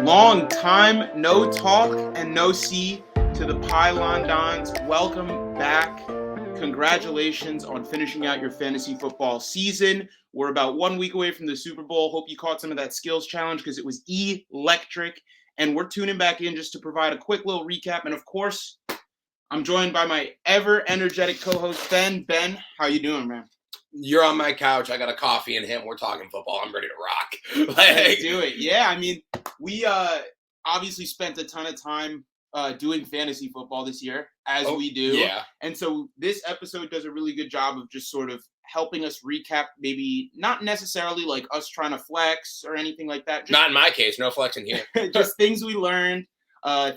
Long time no talk and no see to the Pylon Dons. Welcome back. Congratulations on finishing out your fantasy football season. We're about 1 week away from the Super Bowl. Hope you caught some of that skills challenge because it was electric. And we're tuning back in just to provide a quick little recap. And of course, I'm joined by my ever energetic co-host, Ben. Ben, how you doing, man? You're on my couch. I got a coffee and him. We're talking football. I'm ready to rock. Let's do it. Yeah, I mean, we obviously spent a ton of time doing fantasy football this year, as we do. Yeah. And so this episode does a really good job of just sort of helping us recap, maybe not necessarily like us trying to flex or anything like that. Just, not in my case. No flexing here. Just things we learned,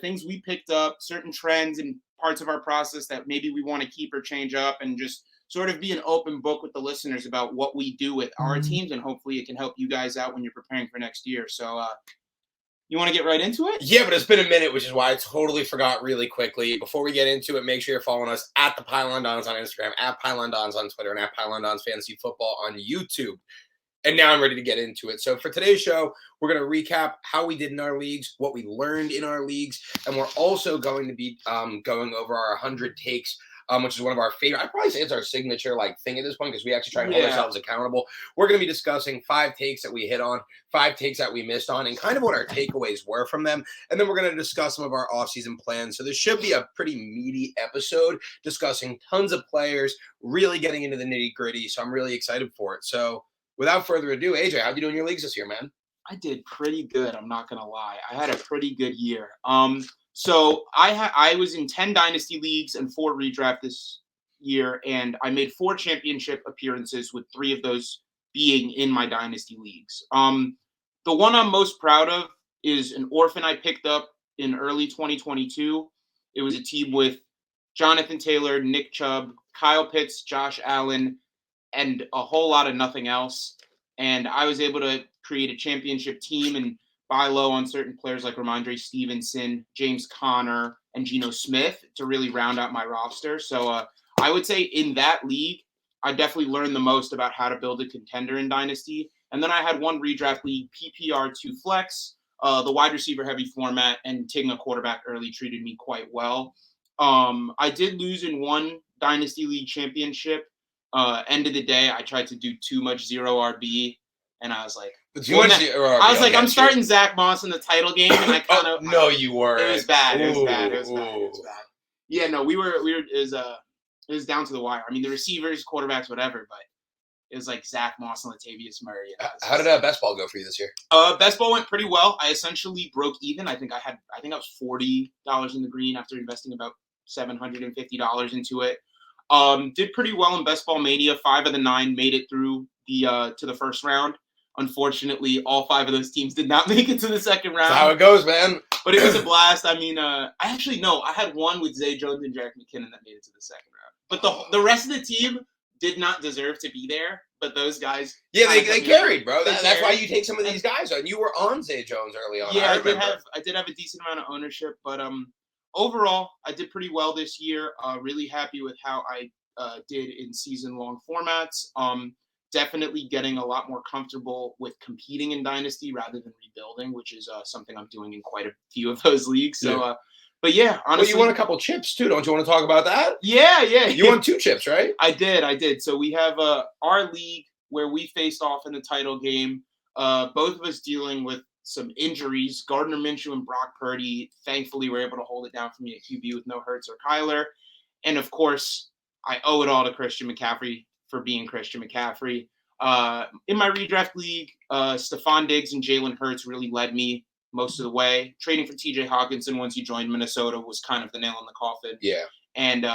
things we picked up, certain trends and parts of our process that maybe we want to keep or change up, and just sort of be an open book with the listeners about what we do with our teams, and hopefully it can help you guys out when you're preparing for next year. So you want to get right into it? Yeah, but it's been a minute, which is why I totally forgot really quickly. Before we get into it, make sure you're following us at the Pylon Dons on Instagram, at Pylon Dons on Twitter, and at Pylon Dons Fantasy Football on YouTube. And now I'm ready to get into it. So for today's show, we're going to recap how we did in our leagues, what we learned in our leagues, and we're also going to be going over our 100 takes, which is one of our favorite. I'd probably say it's our signature thing at this point because we actually try and hold ourselves accountable. We're going to be discussing 5 takes that we hit on, 5 takes that we missed on, and kind of what our takeaways were from them. And then we're going to discuss some of our offseason plans. So this should be a pretty meaty episode, discussing tons of players, really getting into the nitty-gritty. So I'm really excited for it. So without further ado, AJ, how'd you do in your leagues this year, man? I did pretty good. I'm not going to lie. I had a pretty good year. So I was in 10 dynasty leagues and 4 redraft this year, and I made 4 championship appearances, with 3 of those being in my dynasty leagues. The one I'm most proud of is an orphan I picked up in early 2022. It was a team with Jonathan Taylor, Nick Chubb, Kyle Pitts, Josh Allen, and a whole lot of nothing else. And I was able to create a championship team and buy low on certain players like Ramondre Stevenson, James Conner, and Geno Smith to really round out my roster. So I would say in that league, I definitely learned the most about how to build a contender in Dynasty. And then I had one redraft league, PPR 2 flex, the wide receiver heavy format, and taking a quarterback early treated me quite well. I did lose in one Dynasty League championship. End of the day, I tried to do too much zero RB, and I was like, I'm starting Zach Moss in the title game, and I kind of no, you were. It was bad. It was bad. Yeah, no, we were. It was down to the wire. I mean, the receivers, quarterbacks, whatever, but it was like Zach Moss and Latavius Murray. How did best ball go for you this year? Best ball went pretty well. I essentially broke even. I think I was $40 in the green after investing about $750 into it. Did pretty well in Best Ball Mania. 5 of the 9 made it through to the first round. Unfortunately, all 5 of those teams did not make it to the second round. That's how it goes, man. But it was a blast. I mean, I had one with Zay Jones and Jerick McKinnon that made it to the second round. But the rest of the team did not deserve to be there. But those guys, they carried, bro. That's why you take some of these guys on. You were on Zay Jones early on. Yeah, I did have a decent amount of ownership, but overall, I did pretty well this year. Really happy with how I did in season-long formats. Definitely getting a lot more comfortable with competing in Dynasty rather than rebuilding, which is something I'm doing in quite a few of those leagues. So, but yeah, honestly. Well, you won a couple chips, too. Don't you want to talk about that? Yeah. You won 2 chips, right? I did. So we have our league where we faced off in the title game. Both of us dealing with some injuries. Gardner Minshew and Brock Purdy, thankfully, were able to hold it down for me at QB with no Hurts or Kyler. And, of course, I owe it all to Christian McCaffrey for being Christian McCaffrey. In my redraft league, Stephon Diggs and Jalen Hurts really led me most of the way. Trading for TJ Hawkinson once he joined Minnesota was kind of the nail in the coffin. Yeah. And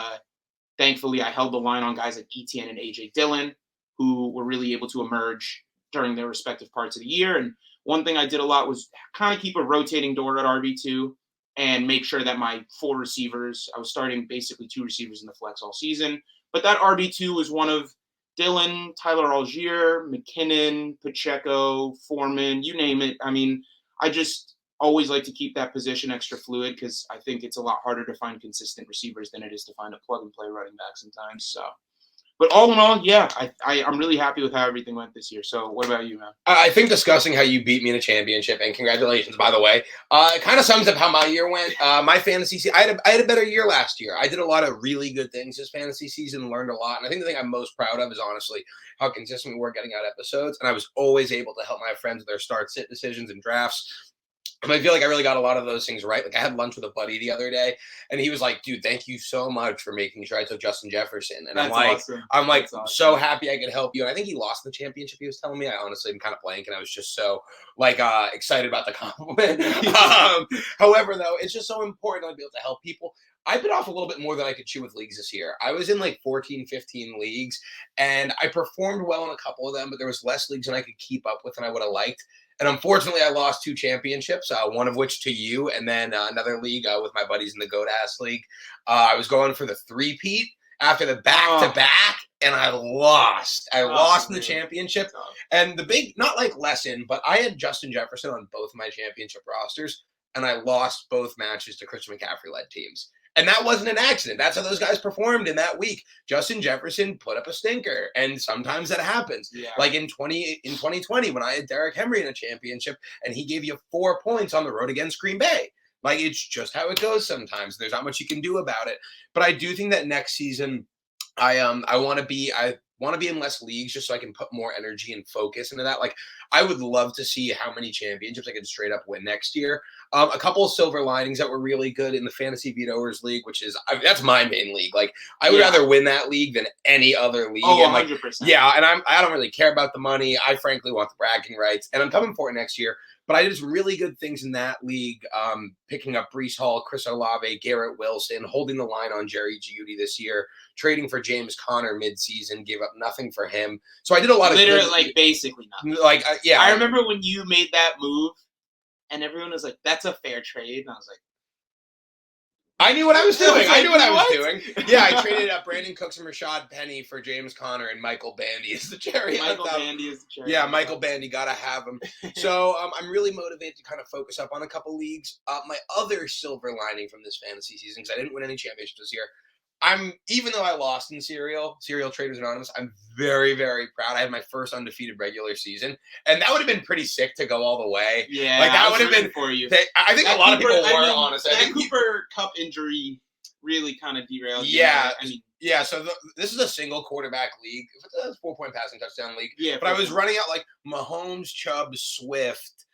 thankfully, I held the line on guys like ETN and AJ Dillon, who were really able to emerge during their respective parts of the year. And one thing I did a lot was kind of keep a rotating door at RB2 and make sure that my 4 receivers, I was starting basically 2 receivers in the flex all season. But that RB2 was one of Dillon, Tyler Algier, McKinnon, Pacheco, Foreman, you name it. I mean, I just always like to keep that position extra fluid because I think it's a lot harder to find consistent receivers than it is to find a plug-and-play running back sometimes. So But all in all, yeah, I'm really happy with how everything went this year. So what about you, man? I think discussing how you beat me in a championship, and congratulations, by the way, it kind of sums up how my year went. My fantasy season, I had a better year last year. I did a lot of really good things this fantasy season, learned a lot. And I think the thing I'm most proud of is honestly how consistent we were getting out episodes. And I was always able to help my friends with their start-sit decisions and drafts. And I feel like I really got a lot of those things right. Like I had lunch with a buddy the other day, and he was like, "Dude, thank you so much for making sure I took Justin Jefferson." And That's awesome. I'm like That's awesome. so happy I could help you. And I think he lost the championship. He was telling me. I honestly am kind of blank, and I was just so excited about the compliment. However, though, it's just so important to be able to help people. I bit off a little bit more than I could chew with leagues this year. I was in like 14, 15 leagues, and I performed well in a couple of them, but there was less leagues than I could keep up with than I would have liked. And unfortunately, I lost 2 championships, one of which to you, and then another league with my buddies in the Goat Ass League. I was going for the three-peat after the back-to-back, and I lost. I lost in the championship. And the big, not like lesson, but I had Justin Jefferson on both my championship rosters, and I lost both matches to Christian McCaffrey-led teams. And that wasn't an accident. That's how those guys performed in that week. Justin Jefferson put up a stinker, and sometimes that happens. Yeah. Like in 2020 when I had Derrick Henry in a championship, and he gave you 4 points on the road against Green Bay. Like it's just how it goes sometimes. There's not much you can do about it. But I do think that next season, I want to be in less leagues just so I can put more energy and focus into that. Like I would love to see how many championships I could straight up win next year. A couple of silver linings that were really good in the Fantasy Vetoers League, which is that's my main league. Like I would rather win that league than any other league. Oh, and 100%. Yeah, and I don't really care about the money. I frankly want the bragging rights, and I'm coming for it next year. But I did some really good things in that league, picking up Breece Hall, Chris Olave, Garrett Wilson, holding the line on Jerry Jeudy this year, trading for James Conner midseason, gave up nothing for him. So I did a lot of literally, like basically nothing. Like yeah, I remember when you made that move, and everyone was like, "That's a fair trade," and I was like, I knew what I was doing. I knew what I was What? doing. Yeah, I traded up Brandon Cooks and Rashad Penny for James Conner and Michael Bandy as the cherry. Michael Bandy is the cherry. Yeah, Michael Bandy, gotta have him. So I'm really motivated to kind of focus up on a couple leagues. My other silver lining from this fantasy season, because I didn't win any championships this year, even though I lost in Serial Traders Anonymous, I'm very, very proud. I had my first undefeated regular season, and that would have been pretty sick to go all the way. Yeah, like that would have been for you. I think that a lot of people Cooper, were honestly. That Cooper Cup injury really kind of derailed. Yeah, I mean, yeah. So this is a single quarterback league. It's a 4-point passing touchdown league. Yeah, but I was running out like Mahomes, Chubb, Swift,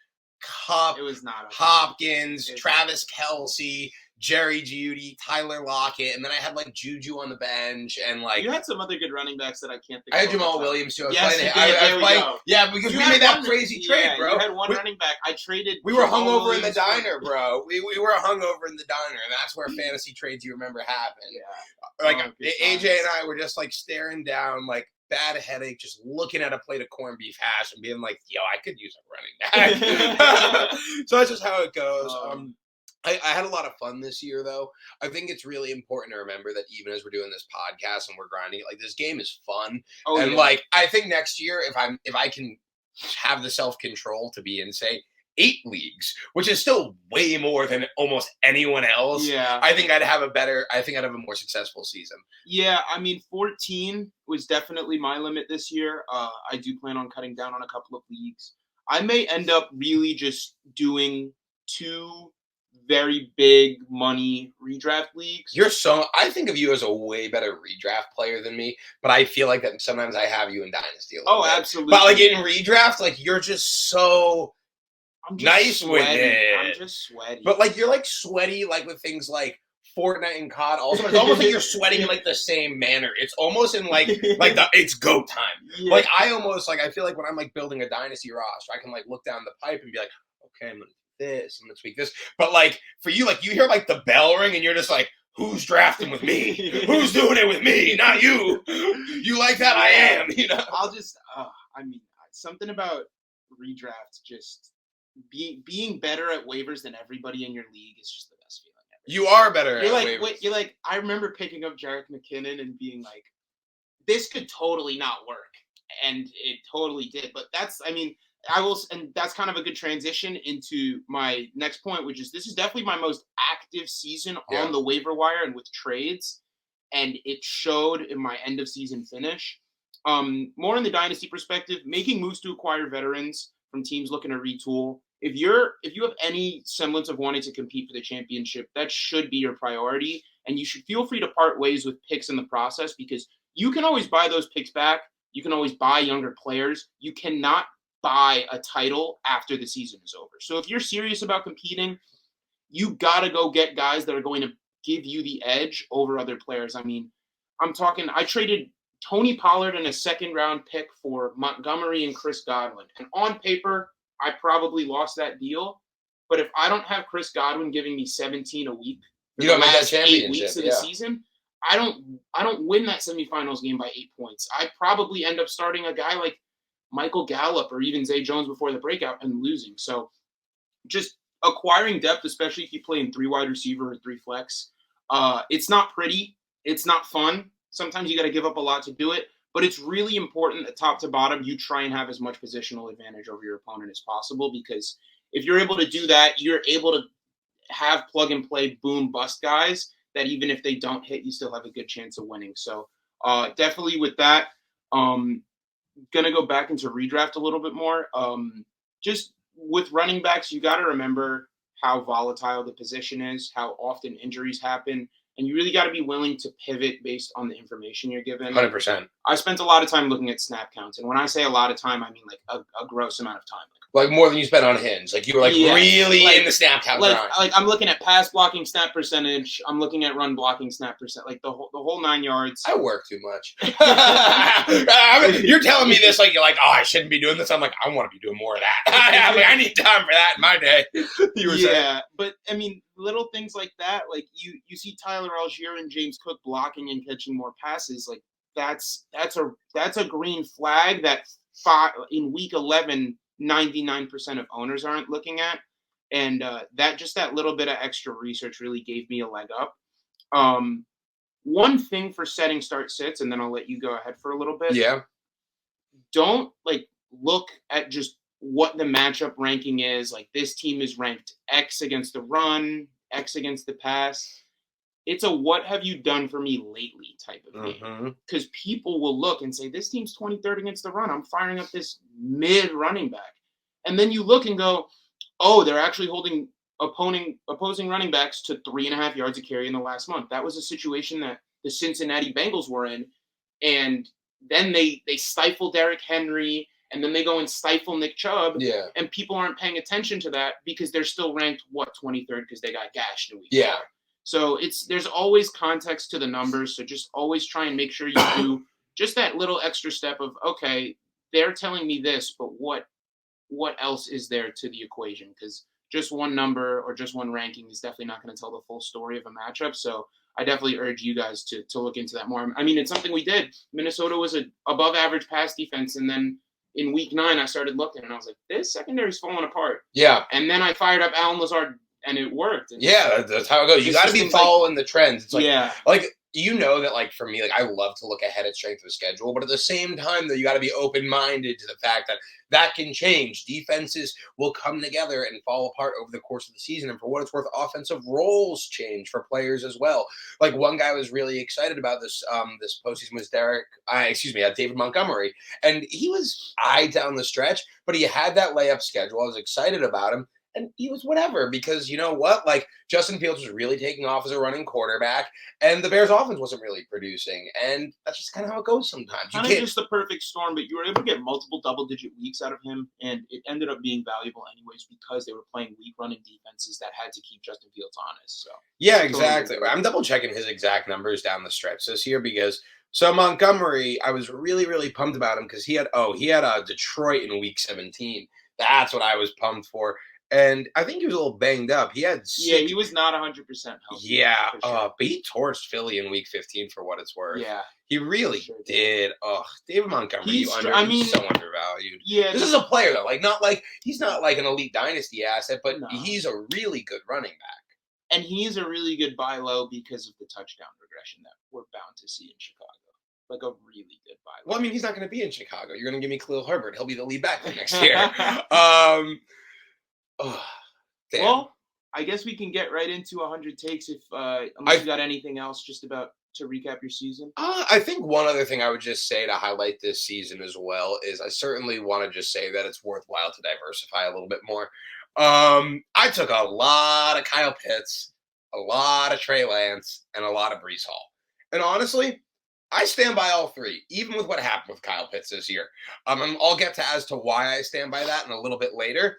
Cup, it was not Hopkins, Travis Kelce, Jerry Jeudy, Tyler Lockett, and then I had like Juju on the bench, and like you had some other good running backs that I can't think. I had Jamal Williams too. I was playing. Yeah, because we made that crazy trade, bro. You had one running back. I traded. We were hungover in the diner, bro. We were hungover in the diner, and that's where fantasy trades you remember happened. Yeah. Like AJ and I were just like staring down, like bad headache, just looking at a plate of corned beef hash and being like, "Yo, I could use a running back." So that's just how it goes. I had a lot of fun this year, though. I think it's really important to remember that even as we're doing this podcast and we're grinding it, like this game is fun. Like I think next year, if I can have the self-control to be in, say, 8 leagues, which is still way more than almost anyone else. Yeah, I think I'd have a more successful season. Yeah, I mean, 14 was definitely my limit this year. I do plan on cutting down on a couple of leagues. I may end up really just doing 2 very big money redraft leagues. I think of you as a way better redraft player than me, but I feel like that sometimes I have you in Dynasty a little bit. Absolutely. But like in redraft, like you're just so nice sweaty. with it. I'm just sweaty. But like you're like sweaty like with things like Fortnite and COD. Also, it's almost like you're sweating in like the same manner. It's almost in like it's go time. Yeah. Like I feel like when I'm like building a Dynasty roster, I can like look down the pipe and be like, okay, I'm gonna this, I'm gonna tweak this. But like for you, like you hear like the bell ring and you're just like, who's drafting with me? Who's doing it with me? Not you. You like that? I am. You know. I'll just. I mean, something about redrafts. Just being better at waivers than everybody in your league is just the best feeling ever. You are better at waivers. You're like. I remember picking up Jerick McKinnon and being like, this could totally not work, and it totally did. But that's. I mean. And that's kind of a good transition into my next point, which is this is definitely my most active season on the waiver wire and with trades. and it showed in my end of season finish. More in the dynasty perspective, making moves to acquire veterans from teams looking to retool. If you have any semblance of wanting to compete for the championship, that should be your priority, and you should feel free to part ways with picks in the process, because you can always buy those picks back. You can always buy younger players. You cannot buy a title after the season is over. So if you're serious about competing, you got to go get guys that are going to give you the edge over other players. I mean, I traded Tony Pollard and a second round pick for Montgomery and Chris Godwin. And on paper, I probably lost that deal. But if I don't have Chris Godwin giving me 17 a week for the last 8 weeks of the season, I don't win that semifinals game by 8 points. I probably end up starting a guy like Michael Gallup or even Zay Jones before the breakout and losing. So just acquiring depth, especially if you play in 3 wide receiver or 3 flex, it's not pretty. It's not fun. Sometimes you got to give up a lot to do it, but it's really important that top to bottom, you try and have as much positional advantage over your opponent as possible, because if you're able to do that, you're able to have plug and play boom bust guys that even if they don't hit, you still have a good chance of winning. So definitely with that, going to go back into redraft a little bit more. Just with running backs, you got to remember how volatile the position is, how often injuries happen. And you really got to be willing to pivot based on the information you're given. 100%. I spent a lot of time looking at snap counts. And when I say a lot of time, I mean like a gross amount of time. Like more than you spent on Hinge. Like you were really in the snap count. Like I'm looking at pass blocking snap percentage. I'm looking at run blocking snap percent. Like the whole 9 yards. I work too much. You're telling me this like you're like, oh, I shouldn't be doing this. I'm like, I want to be doing more of that. I need time for that in my day. You were saying. But I mean, little things like that. Like you see Tyler Algier and James Cook blocking and catching more passes. Like that's a green flag that in week 11. 99% of owners aren't looking at, and that little bit of extra research really gave me a leg up. One thing for setting start sits, and then I'll let you go ahead for a little bit. Yeah. Don't look at just what the matchup ranking is. Like this team is ranked X against the run, X against the pass. It's a what have you done for me lately type of game. Because people will look and say, this team's 23rd against the run. I'm firing up this mid running back. And then you look and go, oh, they're actually holding opposing running backs to 3.5 yards a carry in the last month. That was a situation that the Cincinnati Bengals were in. And then they stifle Derrick Henry, and then they go and stifle Nick Chubb. Yeah. And people aren't paying attention to that because they're still ranked, 23rd because they got gashed in week 4. So there's always context to the numbers. So just always try and make sure you do just that little extra step of, okay, they're telling me this, but what else is there to the equation? Because just one number or just one ranking is definitely not going to tell the full story of a matchup. So I definitely urge you guys to look into that more. I mean, it's something we did. Minnesota was an above average pass defense. And then in week 9, I started looking and I was like, this secondary's falling apart. Yeah. And then I fired up Alan Lazard. And it worked. And that's how it goes. You got to be following the trends. It's like, that for me, I love to look ahead at strength of schedule, but at the same time, though, you got to be open-minded to the fact that can change. Defenses will come together and fall apart over the course of the season. And for what it's worth, offensive roles change for players as well. Like one guy was really excited about this postseason was David Montgomery. And he was down the stretch, but he had that layup schedule. I was excited about him. And he was whatever, because you know what? Justin Fields was really taking off as a running quarterback, and the Bears' offense wasn't really producing. And that's just kind of how it goes sometimes. Kind of just the perfect storm, but you were able to get multiple double-digit weeks out of him, and it ended up being valuable anyways because they were playing weak running defenses that had to keep Justin Fields honest. So yeah, exactly. I'm double-checking his exact numbers down the stretch this year because Montgomery, I was really, really pumped about him because he had Detroit in week 17. That's what I was pumped for. And I think he was a little banged up. He was not 100% healthy. Yeah, sure. But he torched Philly in week 15 for what it's worth. Yeah. He really did. Oh, David Montgomery, he's so undervalued. Yeah. This is a player, though. He's not like an elite dynasty asset, but he's a really good running back. And he's a really good buy low because of the touchdown regression that we're bound to see in Chicago. Like a really good buy low. Well, I mean, he's not going to be in Chicago. You're going to give me Khalil Herbert. He'll be the lead back next year. Oh, well, I guess we can get right into 100 takes unless you got anything else just about to recap your season? I think one other thing I would just say to highlight this season as well is I certainly want to just say that it's worthwhile to diversify a little bit more. I took a lot of Kyle Pitts, a lot of Trey Lance, and a lot of Brees Hall. And honestly, I stand by all three, even with what happened with Kyle Pitts this year. I'll get to as to why I stand by that in a little bit later.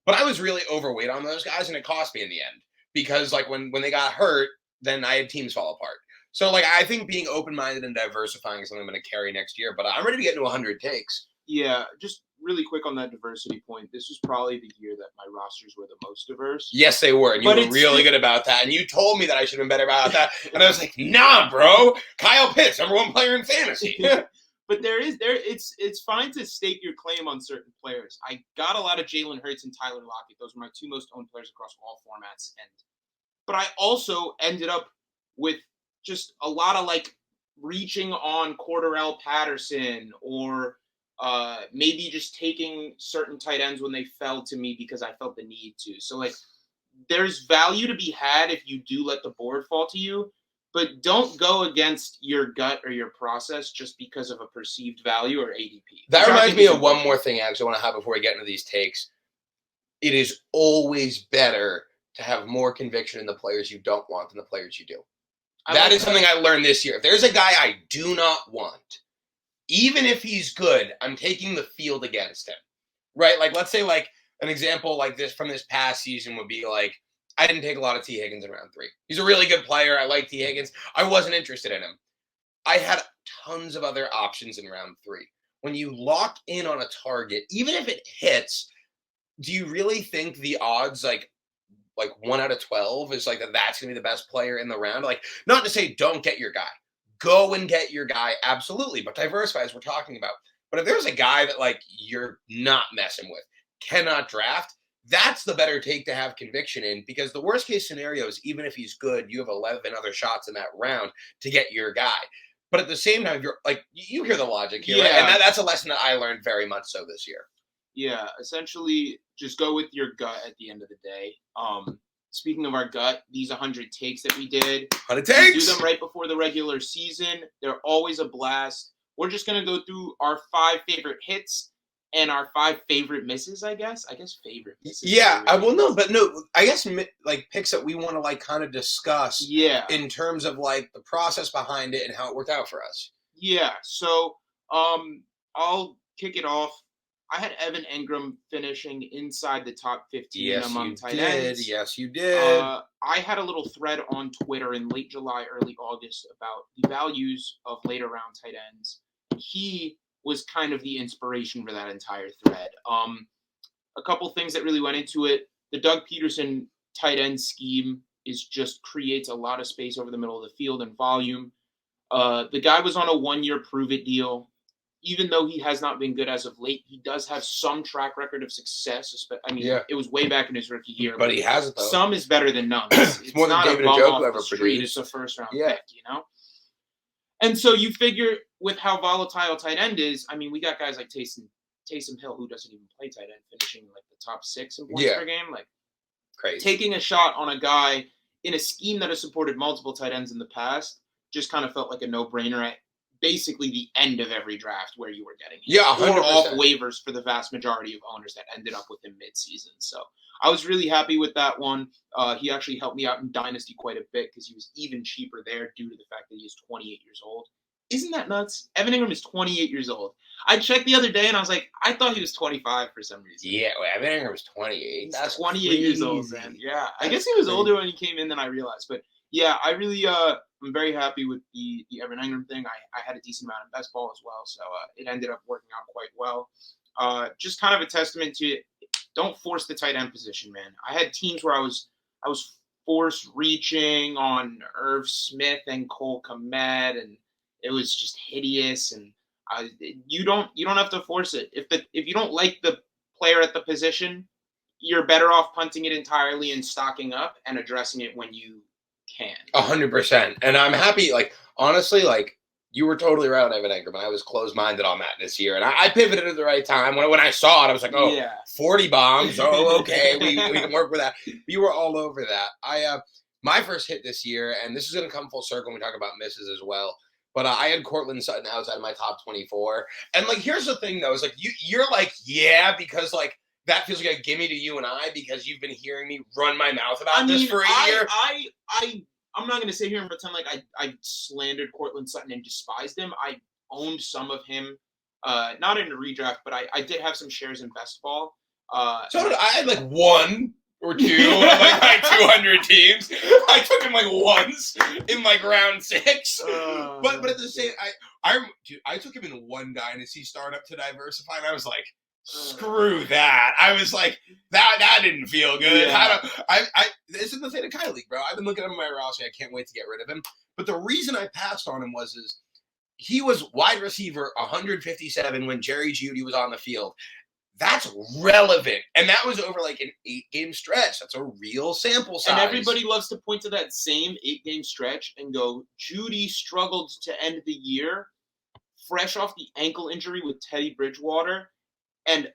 But I was really overweight on those guys, and it cost me in the end because, like, when they got hurt, then I had teams fall apart. So, like, I think being open-minded and diversifying is something I'm going to carry next year. But I'm ready to get into 100 takes. Yeah, just really quick on that diversity point. This was probably the year that my rosters were the most diverse. Yes, they were, and you were really good about that. And you told me that I should have been better about that, and I was like, "Nah, bro, Kyle Pitts, #1 player in fantasy." But it's fine to stake your claim on certain players. I got a lot of Jalen Hurts and Tyler Lockett. Those were my two most owned players across all formats. But I also ended up with just a lot of like reaching on Cordarrelle Patterson or maybe just taking certain tight ends when they fell to me because I felt the need to. So like there's value to be had if you do let the board fall to you, but don't go against your gut or your process just because of a perceived value or ADP. That reminds me of one more thing actually I want to have before we get into these takes. It is always better to have more conviction in the players you don't want than the players you do. That is something I learned this year. If there's a guy I do not want, even if he's good, I'm taking the field against him, right? Like, let's say like an example like this from this past season would be like, I didn't take a lot of T. Higgins in round 3. He's a really good player. I like T. Higgins. I wasn't interested in him. I had tons of other options in round 3. When you lock in on a target, even if it hits, do you really think the odds like 1 out of 12 is like that's going to be the best player in the round? Like, not to say don't get your guy. Go and get your guy, absolutely. But diversify, as we're talking about. But if there's a guy that like you're not messing with, cannot draft, that's the better take to have conviction in, because the worst case scenario is even if he's good, you have 11 other shots in that round to get your guy. But at the same time, you're like, you hear the logic here, right? And that's a lesson that I learned very much so this year. Yeah, essentially, just go with your gut at the end of the day. Speaking of our gut, these 100 takes that we did, 100 takes. We do them right before the regular season. They're always a blast. We're just gonna go through our 5 favorite hits and our 5 favorite misses. I guess favorite misses. Yeah, I guess like picks that we want to like kind of discuss. Yeah. In terms of like the process behind it and how it worked out for us. Yeah. So, I'll kick it off. I had Evan Engram finishing inside the top 15 among tight ends. Yes, you did. I had a little thread on Twitter in late July, early August about the values of later round tight ends. He was kind of the inspiration for that entire thread. A couple things that really went into it. The Doug Peterson tight end scheme creates a lot of space over the middle of the field and volume. The guy was on a 1-year prove-it deal. Even though he has not been good as of late, he does have some track record of success. I mean, It was way back in his rookie year. But he has it, though. Some is better than none. It's more than David Njoku ever produced. It's a first-round pick, you know? And so you figure with how volatile tight end is, I mean, we got guys like Taysom Hill, who doesn't even play tight end, finishing like the top 6 in points per game. Like, crazy. Taking a shot on a guy in a scheme that has supported multiple tight ends in the past just kind of felt like a no-brainer at basically the end of every draft where you were getting him. Yeah, 100%. Or off waivers for the vast majority of owners that ended up with him mid-season. So I was really happy with that one. He actually helped me out in Dynasty quite a bit because he was even cheaper there due to the fact that he is 28 years old. Isn't that nuts? Evan Engram is 28 years old. I checked the other day and I was like, I thought he was 25 for some reason. Yeah, Evan Engram was 28. That's 28 years old, man. Yeah, I guess he was older when he came in than I realized. But yeah, I really I'm very happy with the Evan Engram thing. I had a decent amount of best ball as well, so it ended up working out quite well. Just kind of a testament to it. Don't force the tight end position, man. I had teams where I was forced reaching on Irv Smith and Cole Kmet, and it was just hideous. And you don't have to force it. If you don't like the player at the position, you're better off punting it entirely and stocking up and addressing it when you can. 100%. And I'm happy, like, honestly, like, you were totally right on Evan Engram, and I was closed-minded on that this year. And I pivoted at the right time. When I saw it, I was like, 40 bombs. Oh, okay, we can work with that. You were all over that. My first hit this year, and this is going to come full circle when we talk about misses as well. But I had Cortland Sutton outside of my top 24. And like, here's the thing though, is like you're like, yeah, because like that feels like a gimme to you and I because you've been hearing me run my mouth about this for a year. I'm not going to sit here and pretend like I slandered Cortland Sutton and despised him. I owned some of him, not in a redraft, but I did have some shares in best ball. So I had like one or two of like my 200 teams. I took him like once in like round 6. But at the same, I took him in one dynasty startup to diversify, and I was like, screw that. I was like, that didn't feel good. Yeah. This is the thing of Kyle League, bro. I've been looking at my roster. I can't wait to get rid of him. But the reason I passed on him was he was wide receiver 157 when Jerry Jeudy was on the field. That's relevant. And that was over like an 8-game stretch. That's a real sample size. And everybody loves to point to that same 8-game stretch and go, Jeudy struggled to end the year fresh off the ankle injury with Teddy Bridgewater. And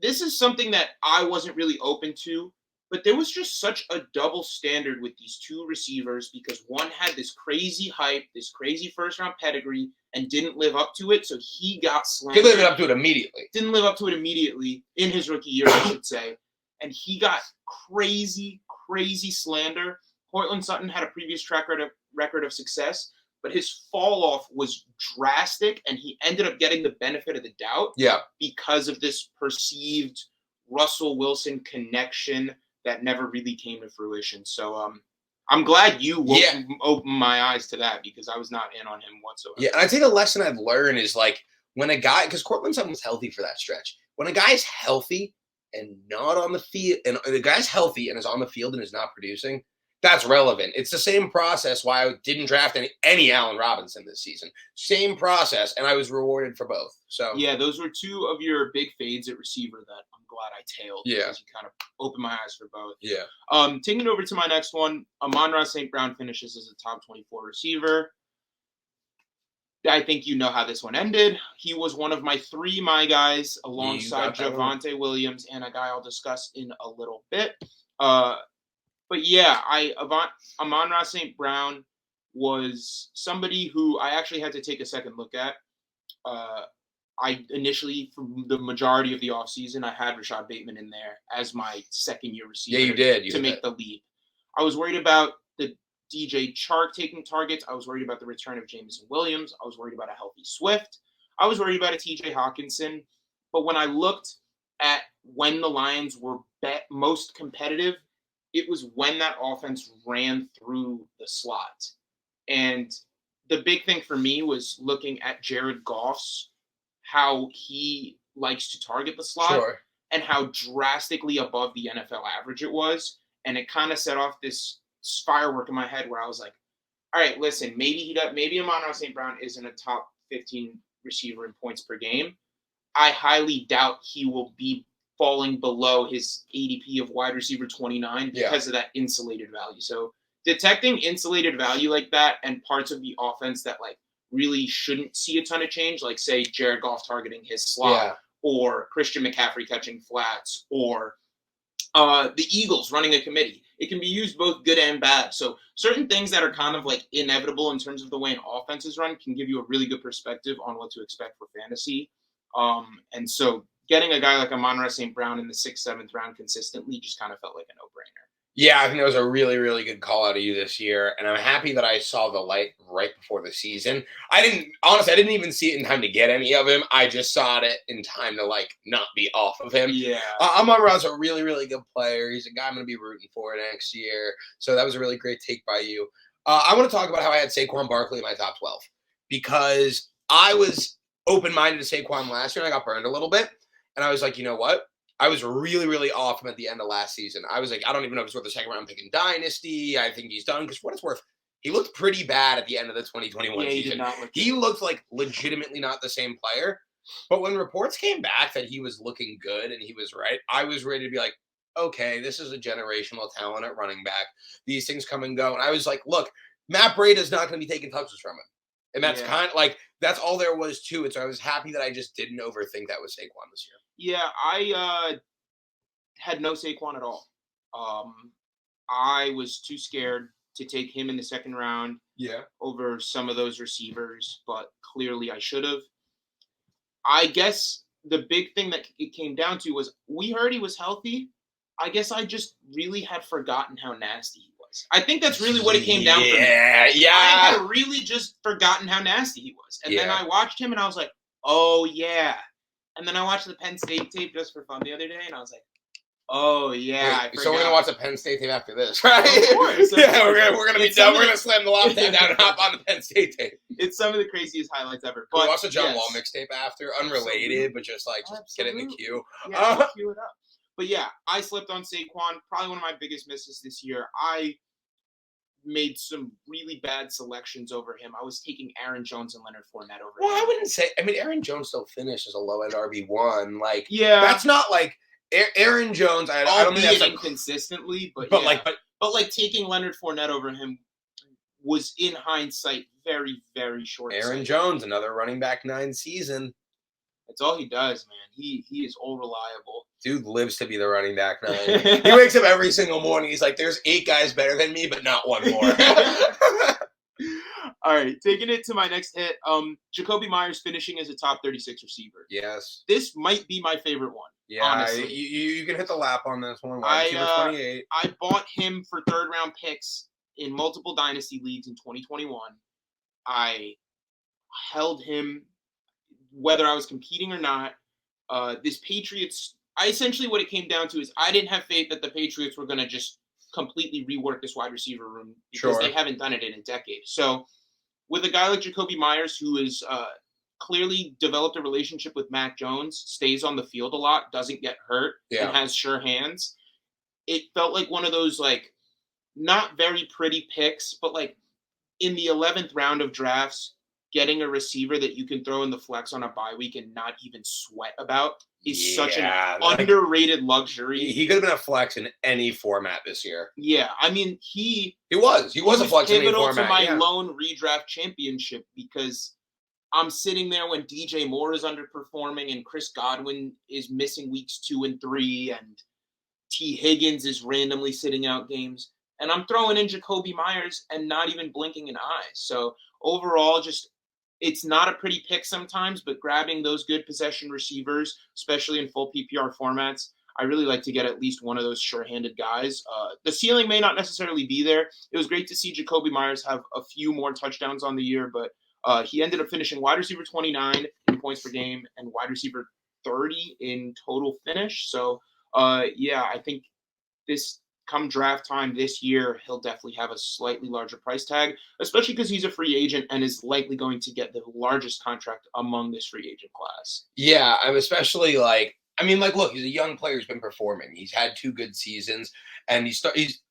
this is something that I wasn't really open to, but there was just such a double standard with these two receivers because one had this crazy hype, this crazy first-round pedigree, and didn't live up to it, so he got slandered. He lived up to it immediately. Didn't live up to it immediately in his rookie year, I should say. And he got crazy, crazy slander. Cortland Sutton had a previous track record of success, but his fall off was drastic, and he ended up getting the benefit of the doubt because of this perceived Russell Wilson connection that never really came to fruition. So I'm glad you opened my eyes to that because I was not in on him whatsoever. Yeah, and I think the lesson I've learned is like when a guy, because Cortland Sutton was healthy for that stretch. When a guy's healthy and not on the field, and the guy's healthy and is on the field and is not producing, that's relevant. It's the same process why I didn't draft any Allen Robinson this season. Same process, and I was rewarded for both. So yeah, those were two of your big fades at receiver that I'm glad I tailed. Yeah, because you kind of opened my eyes for both. Yeah. Taking it over to my next one, Amon-Ra St. Brown finishes as a top 24 receiver. I think you know how this one ended. He was one of my 3 my guys alongside Javonte Williams and a guy I'll discuss in a little bit. But yeah, Amon-Ra St. Brown was somebody who I actually had to take a second look at. I initially, for the majority of the offseason, I had Rashad Bateman in there as my second-year receiver. Yeah, you did. To make the leap. I was worried about the DJ Chark taking targets. I was worried about the return of Jameson Williams. I was worried about a healthy Swift. I was worried about a TJ Hawkinson. But when I looked at when the Lions were most competitive, it was when that offense ran through the slot. And the big thing for me was looking at Jared Goff's, how he likes to target the slot and how drastically above the NFL average it was. And it kind of set off this firework in my head where I was like, all right, listen, maybe Amon-Ra St. Brown isn't a top 15 receiver in points per game. I highly doubt he will be falling below his ADP of wide receiver 29 because of that insulated value. So detecting insulated value like that and parts of the offense that like really shouldn't see a ton of change, like say Jared Goff targeting his slot or Christian McCaffrey catching flats or the Eagles running a committee. It can be used both good and bad. So certain things that are kind of like inevitable in terms of the way an offense is run can give you a really good perspective on what to expect for fantasy. And so getting a guy like Amon-Ra St. Brown in the 6th, 7th round consistently just kind of felt like a no-brainer. Yeah, I think that was a really, really good call out of you this year. And I'm happy that I saw the light right before the season. I didn't even see it in time to get any of him. I just saw it in time to like not be off of him. Yeah. Amon-Ra's a really, really good player. He's a guy I'm going to be rooting for next year. So that was a really great take by you. I want to talk about how I had Saquon Barkley in my top 12 because I was open-minded to Saquon last year and I got burned a little bit. And I was like, you know what? I was really, really off him at the end of last season. I was like, I don't even know if it's worth a second round pick in Dynasty. I think he's done because for what it's worth, he looked pretty bad at the end of the 2021 season. He did not look He looked like legitimately not the same player. But when reports came back that he was looking good and he was right, I was ready to be like, okay, this is a generational talent at running back. These things come and go. And I was like, look, Matt Breida's not going to be taking touches from him. And that's kind of like, that's all there was to it. So I was happy that I just didn't overthink that with Saquon this year. Yeah, I had no Saquon at all. I was too scared to take him in the second round over some of those receivers, but clearly I should have. I guess the big thing that it came down to was we heard he was healthy. I guess I just really had forgotten how nasty he was. I think that's really what it came down for me. Yeah. I had really just forgotten how nasty he was. And then I watched him and I was like, oh, yeah. And then I watched the Penn State tape just for fun the other day and I was like, oh, yeah. Wait, so we're going to watch the Penn State tape after this, right? Of course. Yeah, we're going to be done. We're going to slam the lockdown down and hop on the Penn State tape. It's some of the craziest highlights ever. But we watched the John Wall mixtape after, unrelated, but just get it in the queue. Yeah, queue it up. But yeah, I slipped on Saquon. Probably one of my biggest misses this year. I made some really bad selections over him. I was taking Aaron Jones and Leonard Fournette over him. Well, I wouldn't say. I mean, Aaron Jones still finished as a low-end RB1. That's not like Aaron Jones. I don't think that's inconsistently, but taking Leonard Fournette over him was, in hindsight, very, very short. Aaron Jones, another running back 9 season. That's all he does, man. He is all reliable. Dude lives to be the running back 9. He wakes up every single morning. He's like, there's 8 guys better than me, but not one more. All right, taking it to my next hit. Jacoby Myers finishing as a top 36 receiver. Yes. This might be my favorite one. Yeah, honestly. You can hit the lap on this one. Receiver 28. I bought him for third-round picks in multiple dynasty leagues in 2021. I held him whether I was competing or not. This Patriots, essentially what it came down to is I didn't have faith that the Patriots were going to just completely rework this wide receiver room because they haven't done it in a decade. So with a guy like Jacoby Myers, who is clearly developed a relationship with Mac Jones, stays on the field a lot, doesn't get hurt, and has sure hands, it felt like one of those, not very pretty picks, but in the 11th round of drafts, getting a receiver that you can throw in the flex on a bye week and not even sweat about is such an underrated luxury. He could have been a flex in any format this year. Yeah, I mean, he was a flex in any pivotal format. To my lone redraft championship because I'm sitting there when DJ Moore is underperforming and Chris Godwin is missing weeks 2 and 3 and T. Higgins is randomly sitting out games. And I'm throwing in Jacoby Myers and not even blinking an eye. So overall, it's not a pretty pick sometimes, but grabbing those good possession receivers, especially in full PPR formats, I really like to get at least one of those sure-handed guys. The ceiling may not necessarily be there. It was great to see Jacoby Myers have a few more touchdowns on the year, but he ended up finishing wide receiver 29 in points per game and wide receiver 30 in total finish. So, I think this come draft time this year, he'll definitely have a slightly larger price tag, especially because he's a free agent and is likely going to get the largest contract among this free agent class. Yeah, I'm especially look, he's a young player who's been performing. He's had 2 good seasons, and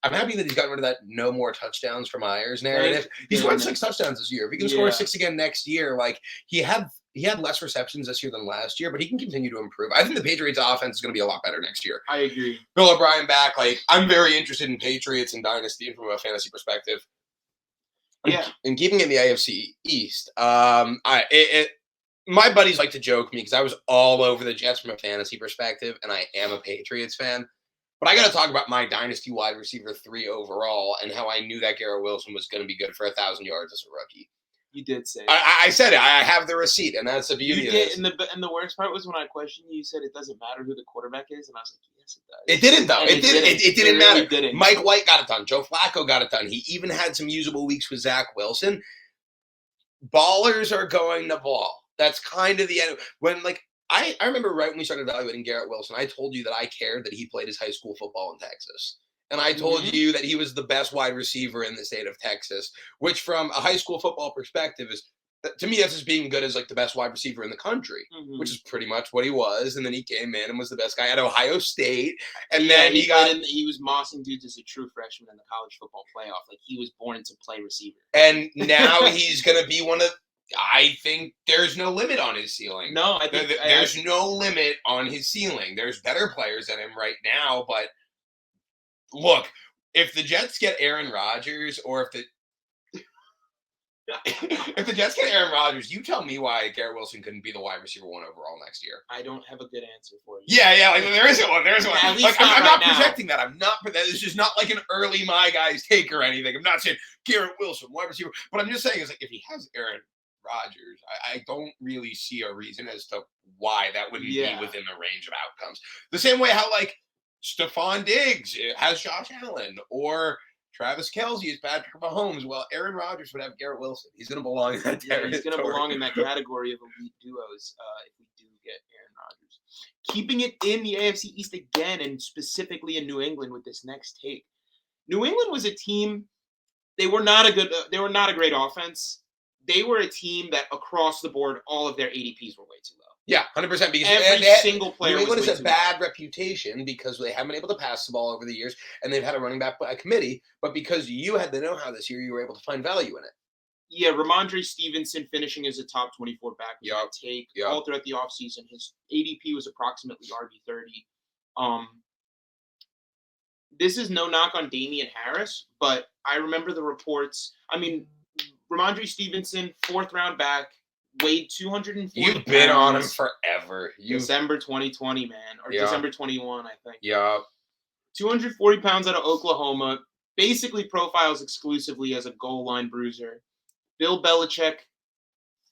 I'm happy that he's gotten rid of that no more touchdowns for Myers narrative. He's scored 6 touchdowns this year. If he can score 6 again next year, he had less receptions this year than last year, but he can continue to improve. I think the Patriots offense is going to be a lot better next year. I agree. Bill O'Brien back. I'm very interested in Patriots and Dynasty and from a fantasy perspective. Yeah. And keeping it in the AFC East, my buddies like to joke me because I was all over the Jets from a fantasy perspective, and I am a Patriots fan. But I got to talk about my Dynasty wide receiver 3 overall and how I knew that Garrett Wilson was going to be good for 1,000 yards as a rookie. You did say it. I said it. I have the receipt, and that's the beauty of it. And the worst part was when I questioned you, you said it doesn't matter who the quarterback is, and I was like, yes, it does. It didn't, though. It didn't matter. Didn't. Mike White got it done. Joe Flacco got it done. He even had some usable weeks with Zach Wilson. Ballers are going to ball. That's kind of the end. When, I remember right when we started evaluating Garrett Wilson, I told you that I cared that he played his high school football in Texas. And I told you that he was the best wide receiver in the state of Texas, which from a high school football perspective is, to me, that's as being good as the best wide receiver in the country, which is pretty much what he was. And then he came in and was the best guy at Ohio State. And then he was mossing dudes as a true freshman in the college football playoff. He was born to play receiver. And now he's going to be one of, I think there's no limit on his ceiling. No, I think there's no limit on his ceiling. There's better players than him right now, but look, if the Jets get Aaron Rodgers, or If the Jets get Aaron Rodgers, you tell me why Garrett Wilson couldn't be the wide receiver 1 overall next year. I don't have a good answer for you. Yeah, like there isn't one. There isn't one. At least Like I'm right not now. projecting that. I'm not. This is not like an early my guys take or anything. I'm not saying Garrett Wilson wide receiver, but I'm just saying is like if he has Aaron Rodgers, I don't really see a reason as to why that wouldn't be within the range of outcomes. The same way how like Stephon Diggs has Josh Allen or Travis Kelce is Patrick Mahomes. Well, Aaron Rodgers would have Garrett Wilson. He's going to belong in that territory. He's going to belong in that category of elite duos if we do get Aaron Rodgers. Keeping it in the AFC East again, and specifically in New England with this next take. New England was a team. They were not a great offense. They were a team that across the board, all of their ADPs were way too low. Yeah, 100%. Because every single player New England was has a bad reputation because they haven't been able to pass the ball over the years, and they've had a running back by committee. But because you had the know-how this year, you were able to find value in it. Yeah, Ramondre Stevenson finishing as a top 24 back was a take all throughout the offseason. His ADP was approximately RB30. This is no knock on Damian Harris, but I remember the reports. I mean, Ramondre Stevenson, 4th-round back, weighed 240 You've been on him forever. December 2020, man. Or December 21, I think. Yeah. 240 pounds out of Oklahoma. Basically profiles exclusively as a goal line bruiser. Bill Belichick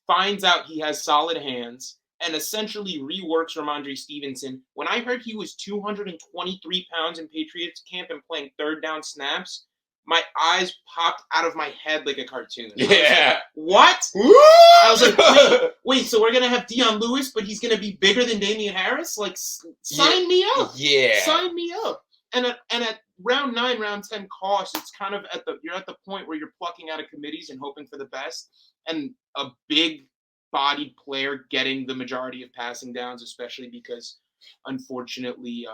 finds out he has solid hands and essentially reworks Ramondre Stevenson. When I heard he was 223 pounds in Patriots camp and playing 3rd down snaps, my eyes popped out of my head like a cartoon. Yeah. What? I was like, wait, so we're going to have Deion Lewis, but he's going to be bigger than Damian Harris? Like, sign me up. Yeah. Sign me up. And at round 9, round 10 cost, it's kind of you're at the point where you're plucking out of committees and hoping for the best. And a big-bodied player getting the majority of passing downs, especially because, unfortunately,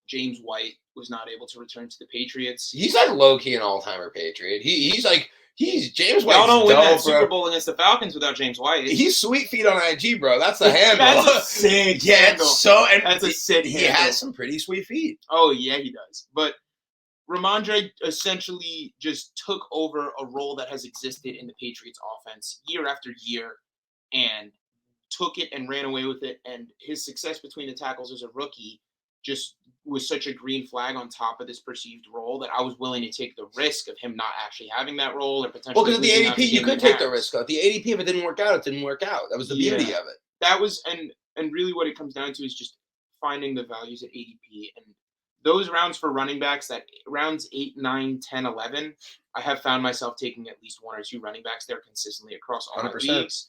James White was not able to return to the Patriots. He's like low-key an all-timer Patriot. He's James White. Y'all don't win that Super Bowl against the Falcons without James White. He's sweet feet on IG, bro. That's the handle. That's a sick handle. That's a sick handle. He has some pretty sweet feet. Oh, yeah, he does. But Ramondre essentially just took over a role that has existed in the Patriots offense year after year and took it and ran away with it. And his success between the tackles as a rookie just was such a green flag on top of this perceived role that I was willing to take the risk of him not actually having that role or potentially. Well, because of the ADP, you could take the risk of the ADP. If it didn't work out, it didn't work out. That was the beauty of it. That was, and really what it comes down to is just finding the values at ADP. And those rounds for running backs, that rounds 8, 9, 10, 11, I have found myself taking at least 1 or 2 running backs there consistently across all my leagues.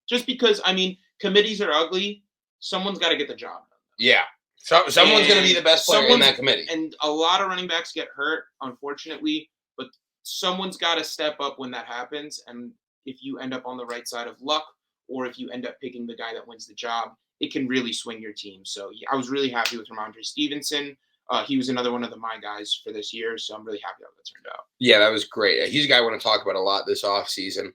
Just because, I mean, committees are ugly. Someone's got to get the job done. Yeah. So someone's going to be the best player in that committee. And a lot of running backs get hurt, unfortunately, but someone's got to step up when that happens. And if you end up on the right side of luck, or if you end up picking the guy that wins the job, it can really swing your team. So yeah, I was really happy with Ramondre Stevenson. He was another one of my guys for this year, so I'm really happy how that turned out. Yeah, that was great. He's a guy I want to talk about a lot this offseason.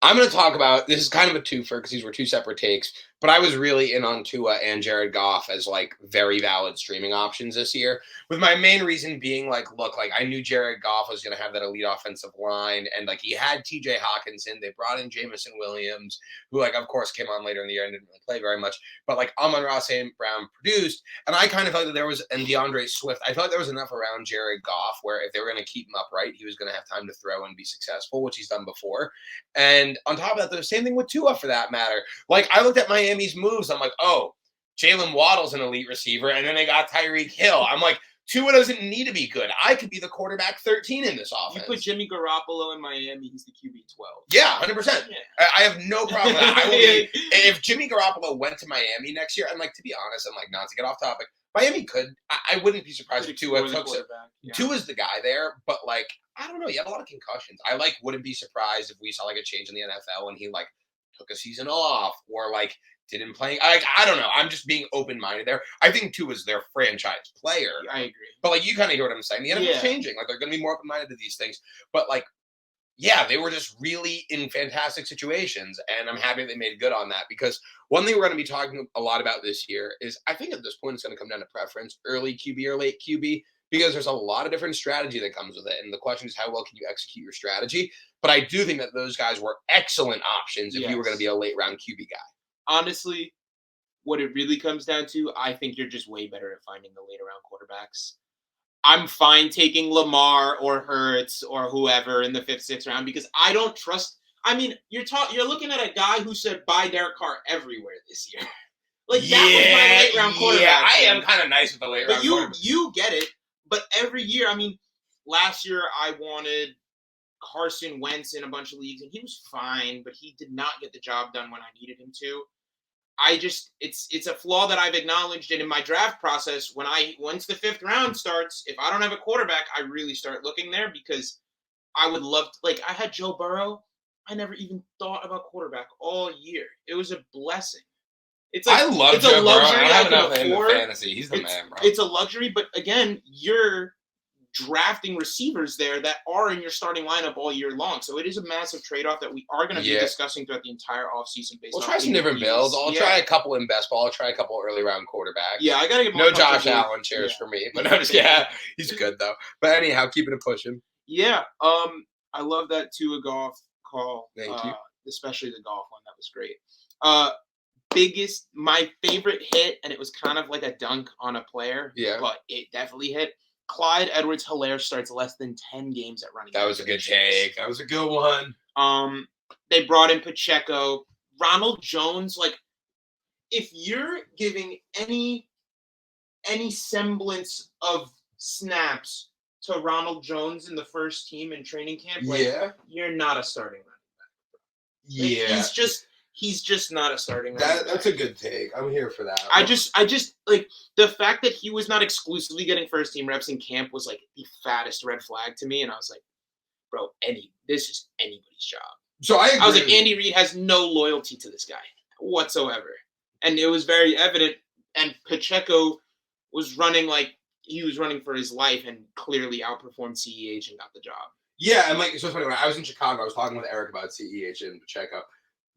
I'm going to talk about, this is kind of a twofer because these were 2 separate takes, but I was really in on Tua and Jared Goff as like very valid streaming options this year, with my main reason being like, look, like I knew Jared Goff was going to have that elite offensive line, and like he had TJ Hawkinson, they brought in Jamison Williams, who like of course came on later in the year and didn't really play very much, but like Amon-Ra St. Brown produced, and I kind of felt that there was, and DeAndre Swift, I felt there was enough around Jared Goff where if they were going to keep him upright, he was going to have time to throw and be successful, which he's done before. And on top of that, the same thing with Tua for that matter. Like I looked at Miami's moves, I'm like, oh, Jalen Waddle's an elite receiver, and then they got Tyreek Hill. I'm like, Tua doesn't need to be good. I could be the quarterback 13 in this offense. You put Jimmy Garoppolo in Miami, he's the QB 12. Yeah, 100%. Yeah. I have no problem with that. If Jimmy Garoppolo went to Miami next year, and like to be honest, I'm like not to get off topic, Miami could. I wouldn't be surprised if Tua took it. Tua's the guy there, but like I don't know. You have a lot of concussions. I like wouldn't be surprised if we saw like a change in the NFL and he like took a season off or like didn't play. I don't know. I'm just being open-minded there. I think Tua's their franchise player. I agree. But like you kind of hear what I'm saying. The NFL's changing. Like they're going to be more open-minded to these things. But like, yeah, they were just really in fantastic situations, and I'm happy they made good on that because one thing we're going to be talking a lot about this year is I think at this point it's going to come down to preference, early QB or late QB, because there's a lot of different strategy that comes with it. And the question is, how well can you execute your strategy? But I do think that those guys were excellent options if you were going to be a late round QB guy. Honestly, what it really comes down to, I think you're just way better at finding the later round quarterbacks. I'm fine taking Lamar or Hurts or whoever in the 5th, 6th round because I don't trust. I mean, you're looking at a guy who said buy Derek Carr everywhere this year. Like that was my late round quarterback. Yeah, I am kind of nice with the late round quarterback. But you get it. But every year, I mean, last year I wanted Carson Wentz in a bunch of leagues, and he was fine, but he did not get the job done when I needed him to. It's a flaw that I've acknowledged, and in my draft process, once the 5th round starts, if I don't have a quarterback, I really start looking there because I would love to, like I had Joe Burrow. I never even thought about quarterback all year. It was a blessing. It's like, I love Joe Burrow. I have enough in fantasy. He's the man, bro. It's a luxury, but again, you're drafting receivers there that are in your starting lineup all year long. So it is a massive trade-off that we are going to be discussing throughout the entire offseason. We'll try some different builds. I'll try a couple in best ball. I'll try a couple early round quarterbacks. Yeah, I got to get no Josh Allen chairs for me, but he's good though. But anyhow, keeping it pushing. Yeah, I love that Tua Goff call. Thank you. Especially the golf one. That was great. My favorite hit, and it was kind of like a dunk on a player. Yeah. But it definitely hit. Clyde Edwards-Helaire starts less than 10 games at running back. That was a good take. That was a good one. They brought in Pacheco. Ronald Jones, like, if you're giving any semblance of snaps to Ronald Jones in the first team in training camp, you're not a starting running back. Yeah. He's just not a starting running back. That's a good take. I'm here for that. I just like the fact that he was not exclusively getting first team reps in camp was like the fattest red flag to me, and I was like, bro, this is anybody's job. So I agree. I was like, Andy Reid has no loyalty to this guy whatsoever, and it was very evident. And Pacheco was running like he was running for his life, and clearly outperformed CEH and got the job. Yeah, and like so it's funny. When I was in Chicago, I was talking with Eric about CEH and Pacheco.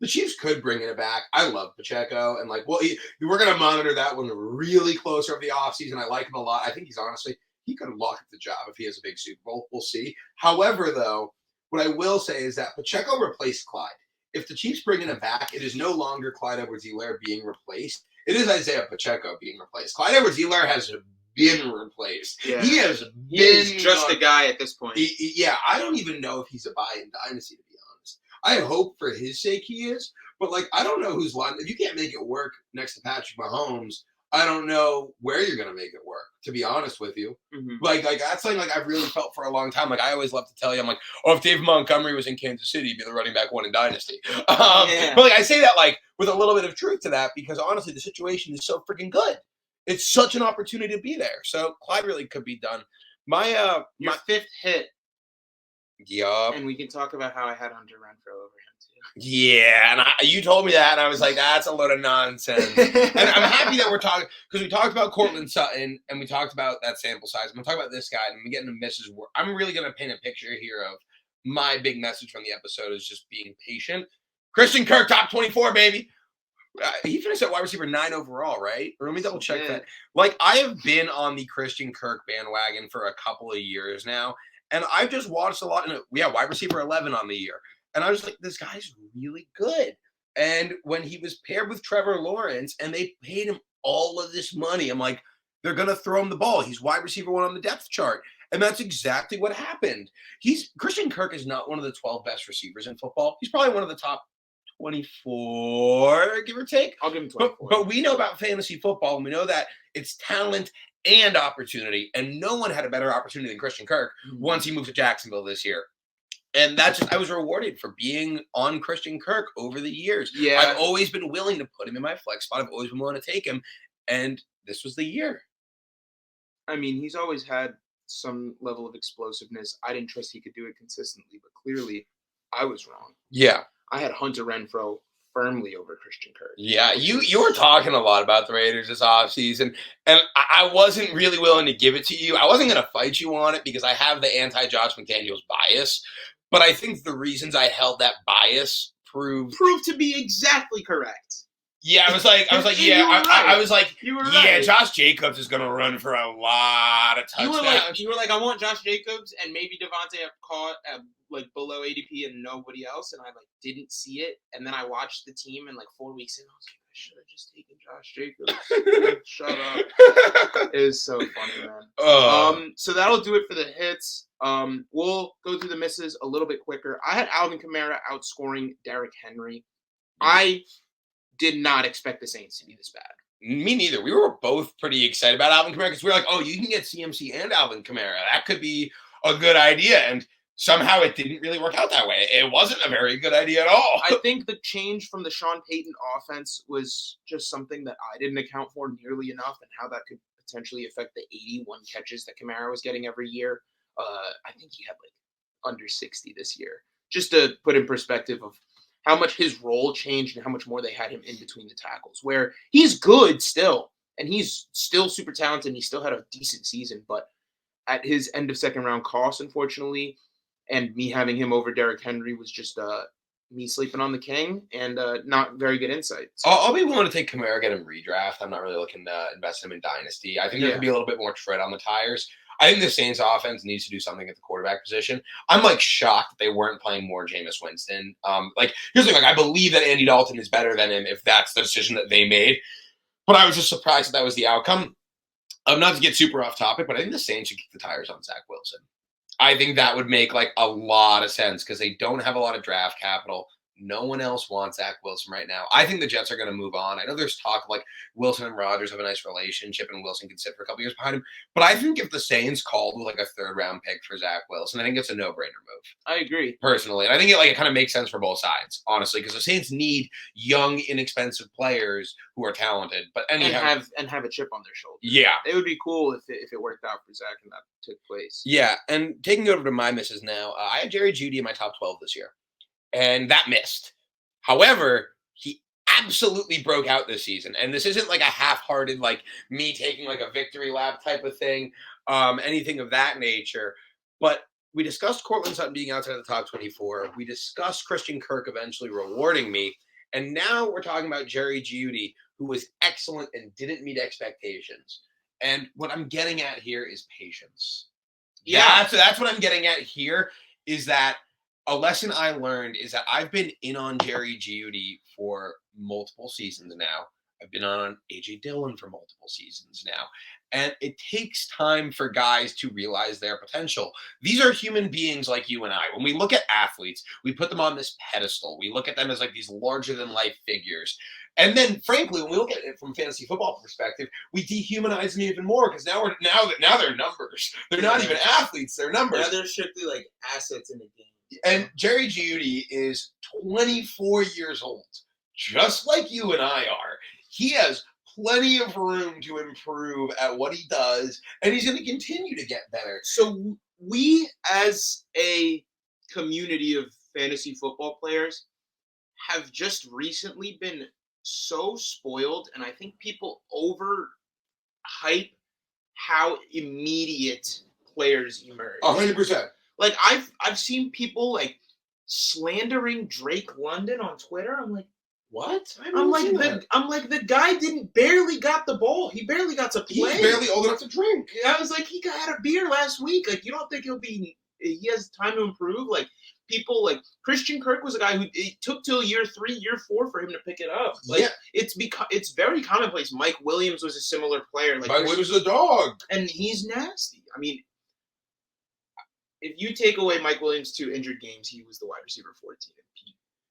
The Chiefs could bring it back. I love Pacheco, and like, we're going to monitor that one really close over the offseason. I like him a lot. I think he could lock up the job if he has a big Super Bowl. We'll see. However, though, what I will say is that Pacheco replaced Clyde. If the Chiefs bring him back, it is no longer Clyde Edwards-Helaire being replaced. It is Isaiah Pacheco being replaced. Clyde Edwards-Helaire has been replaced. Yeah. He's just a guy at this point. I don't even know if he's a buy-in dynasty, to be honest. I hope for his sake he is, but like I don't know who's line. If you can't make it work next to Patrick Mahomes, I don't know where you're gonna make it work. To be honest with you, like that's something like I've really felt for a long time. Like I always love to tell you, I'm like, if Dave Montgomery was in Kansas City, he'd be the running back one in Dynasty. But like I say that like with a little bit of truth to that because honestly, the situation is so freaking good. It's such an opportunity to be there. So Clyde really could be done. My 5th hit. Yup. And we can talk about how I had Hunter Renfrow over him too. Yeah, and you told me that, and I was like, that's a load of nonsense. And I'm happy that we're talking, because we talked about Cortland Sutton, and we talked about that sample size. I'm going to talk about this guy, and we get into misses. I'm really going to paint a picture here of my big message from the episode is just being patient. Christian Kirk, top 24, baby. He finished at wide receiver 9 overall, right? Or let me double check that. Like, I have been on the Christian Kirk bandwagon for a couple of years now. And I've just watched a lot. Wide receiver 11 on the year. And I was like, this guy's really good. And when he was paired with Trevor Lawrence and they paid him all of this money, I'm like, they're going to throw him the ball. He's wide receiver 1 on the depth chart. And that's exactly what happened. Christian Kirk is not one of the 12 best receivers in football. He's probably one of the top 24, give or take. I'll give him 24. But we know about fantasy football, and we know that it's talent and opportunity, and no one had a better opportunity than Christian Kirk once he moved to Jacksonville this year. And I was rewarded for being on Christian Kirk over the years. Yeah. I've always been willing to put him in my flex spot. I've always been willing to take him, and this was the year. I mean, he's always had some level of explosiveness. I didn't trust he could do it consistently, but clearly I was wrong. Yeah. I had Hunter Renfrow firmly over Christian Kirk. Yeah, you were talking a lot about the Raiders this offseason, and I wasn't really willing to give it to you. I wasn't going to fight you on it because I have the anti-Josh McDaniels bias, but I think the reasons I held that bias proved to be exactly correct. Yeah, I was like, You yeah, were right. I was like, You were yeah, right. Josh Jacobs is gonna run for a lot of touchdowns. You were like, I want Josh Jacobs and maybe Devontae caught at like below ADP and nobody else, and I like didn't see it, and then I watched the team and like 4 weeks in, I was like, I should have just taken Josh Jacobs. Shut up. It is so funny, man. So that'll do it for the hits. We'll go through the misses a little bit quicker. I had Alvin Kamara outscoring Derrick Henry. I did not expect the Saints to be this bad. Me neither. We were both pretty excited about Alvin Kamara because we were like, oh, you can get CMC and Alvin Kamara. That could be a good idea. And somehow it didn't really work out that way. It wasn't a very good idea at all. I think the change from the Sean Payton offense was just something that I didn't account for nearly enough, and how that could potentially affect the 81 catches that Kamara was getting every year. I think he had like under 60 this year. Just to put in perspective of how much his role changed and how much more they had him in between the tackles, where he's good still, and he's still super talented, and he still had a decent season, but at his end of second round cost, unfortunately, and me having him over Derrick Henry was just me sleeping on the king and not very good insight. So. I'll be willing to take Kamara, get him redraft. I'm not really looking to invest him in Dynasty. I think there could be a little bit more tread on the tires. I think the Saints offense needs to do something at the quarterback position. I'm like shocked that they weren't playing more Jameis Winston. Like here's the thing, like I believe that Andy Dalton is better than him if that's the decision that they made. But I was just surprised that was the outcome. Not to get super off topic, but I think the Saints should kick the tires on Zach Wilson. I think that would make like a lot of sense because they don't have a lot of draft capital. No one else wants Zach Wilson right now. I think the Jets are going to move on. I know there's talk of like Wilson and Rodgers have a nice relationship and Wilson can sit for a couple years behind him. But I think if the Saints called with like a third round pick for Zach Wilson, I think it's a no-brainer move. I agree. Personally. And I think it kind of makes sense for both sides, honestly, because the Saints need young, inexpensive players who are talented, but and have a chip on their shoulder. Yeah. It would be cool if it worked out for Zach and that took place. Yeah. And taking it over to my misses now, I had Jerry Jeudy in my top 12 this year. And that missed. However, he absolutely broke out this season. And this isn't like a half-hearted, like me taking like a victory lap type of thing, anything of that nature. But we discussed Cortland Sutton being outside of the top 24. We discussed Christian Kirk eventually rewarding me. And now we're talking about Jerry Jeudy, who was excellent and didn't meet expectations. And what I'm getting at here is patience. Yeah, that's what I'm getting at here is that a lesson I learned is that I've been in on Jerry Jeudy for multiple seasons now. I've been on A.J. Dillon for multiple seasons now. And it takes time for guys to realize their potential. These are human beings like you and I. When we look at athletes, we put them on this pedestal. We look at them as like these larger-than-life figures. And then, frankly, when we look at it from a fantasy football perspective, we dehumanize them even more because now they're numbers. They're not even athletes; they're numbers. Now they're strictly like assets in the game. And Jerry Jeudy is 24 years old, just like you and I are. He has plenty of room to improve at what he does, and he's going to continue to get better. So we, as a community of fantasy football players, have just recently been so spoiled, and I think people overhype how immediate players emerge. 100%. Like I've seen people like slandering Drake London on Twitter. I'm like, what? I'm like the guy barely got the ball. He barely got to play. He's barely old enough to drink. I was like, he had a beer last week. Like, you don't think he has time to improve? Like, people like Christian Kirk was a guy who it took till year 3, year 4 for him to pick it up. Like, it's very commonplace. Mike Williams was a similar player. Like, Mike Williams is a dog, and he's nasty. I mean, if you take away Mike Williams' 2 injured games, he was the wide receiver 14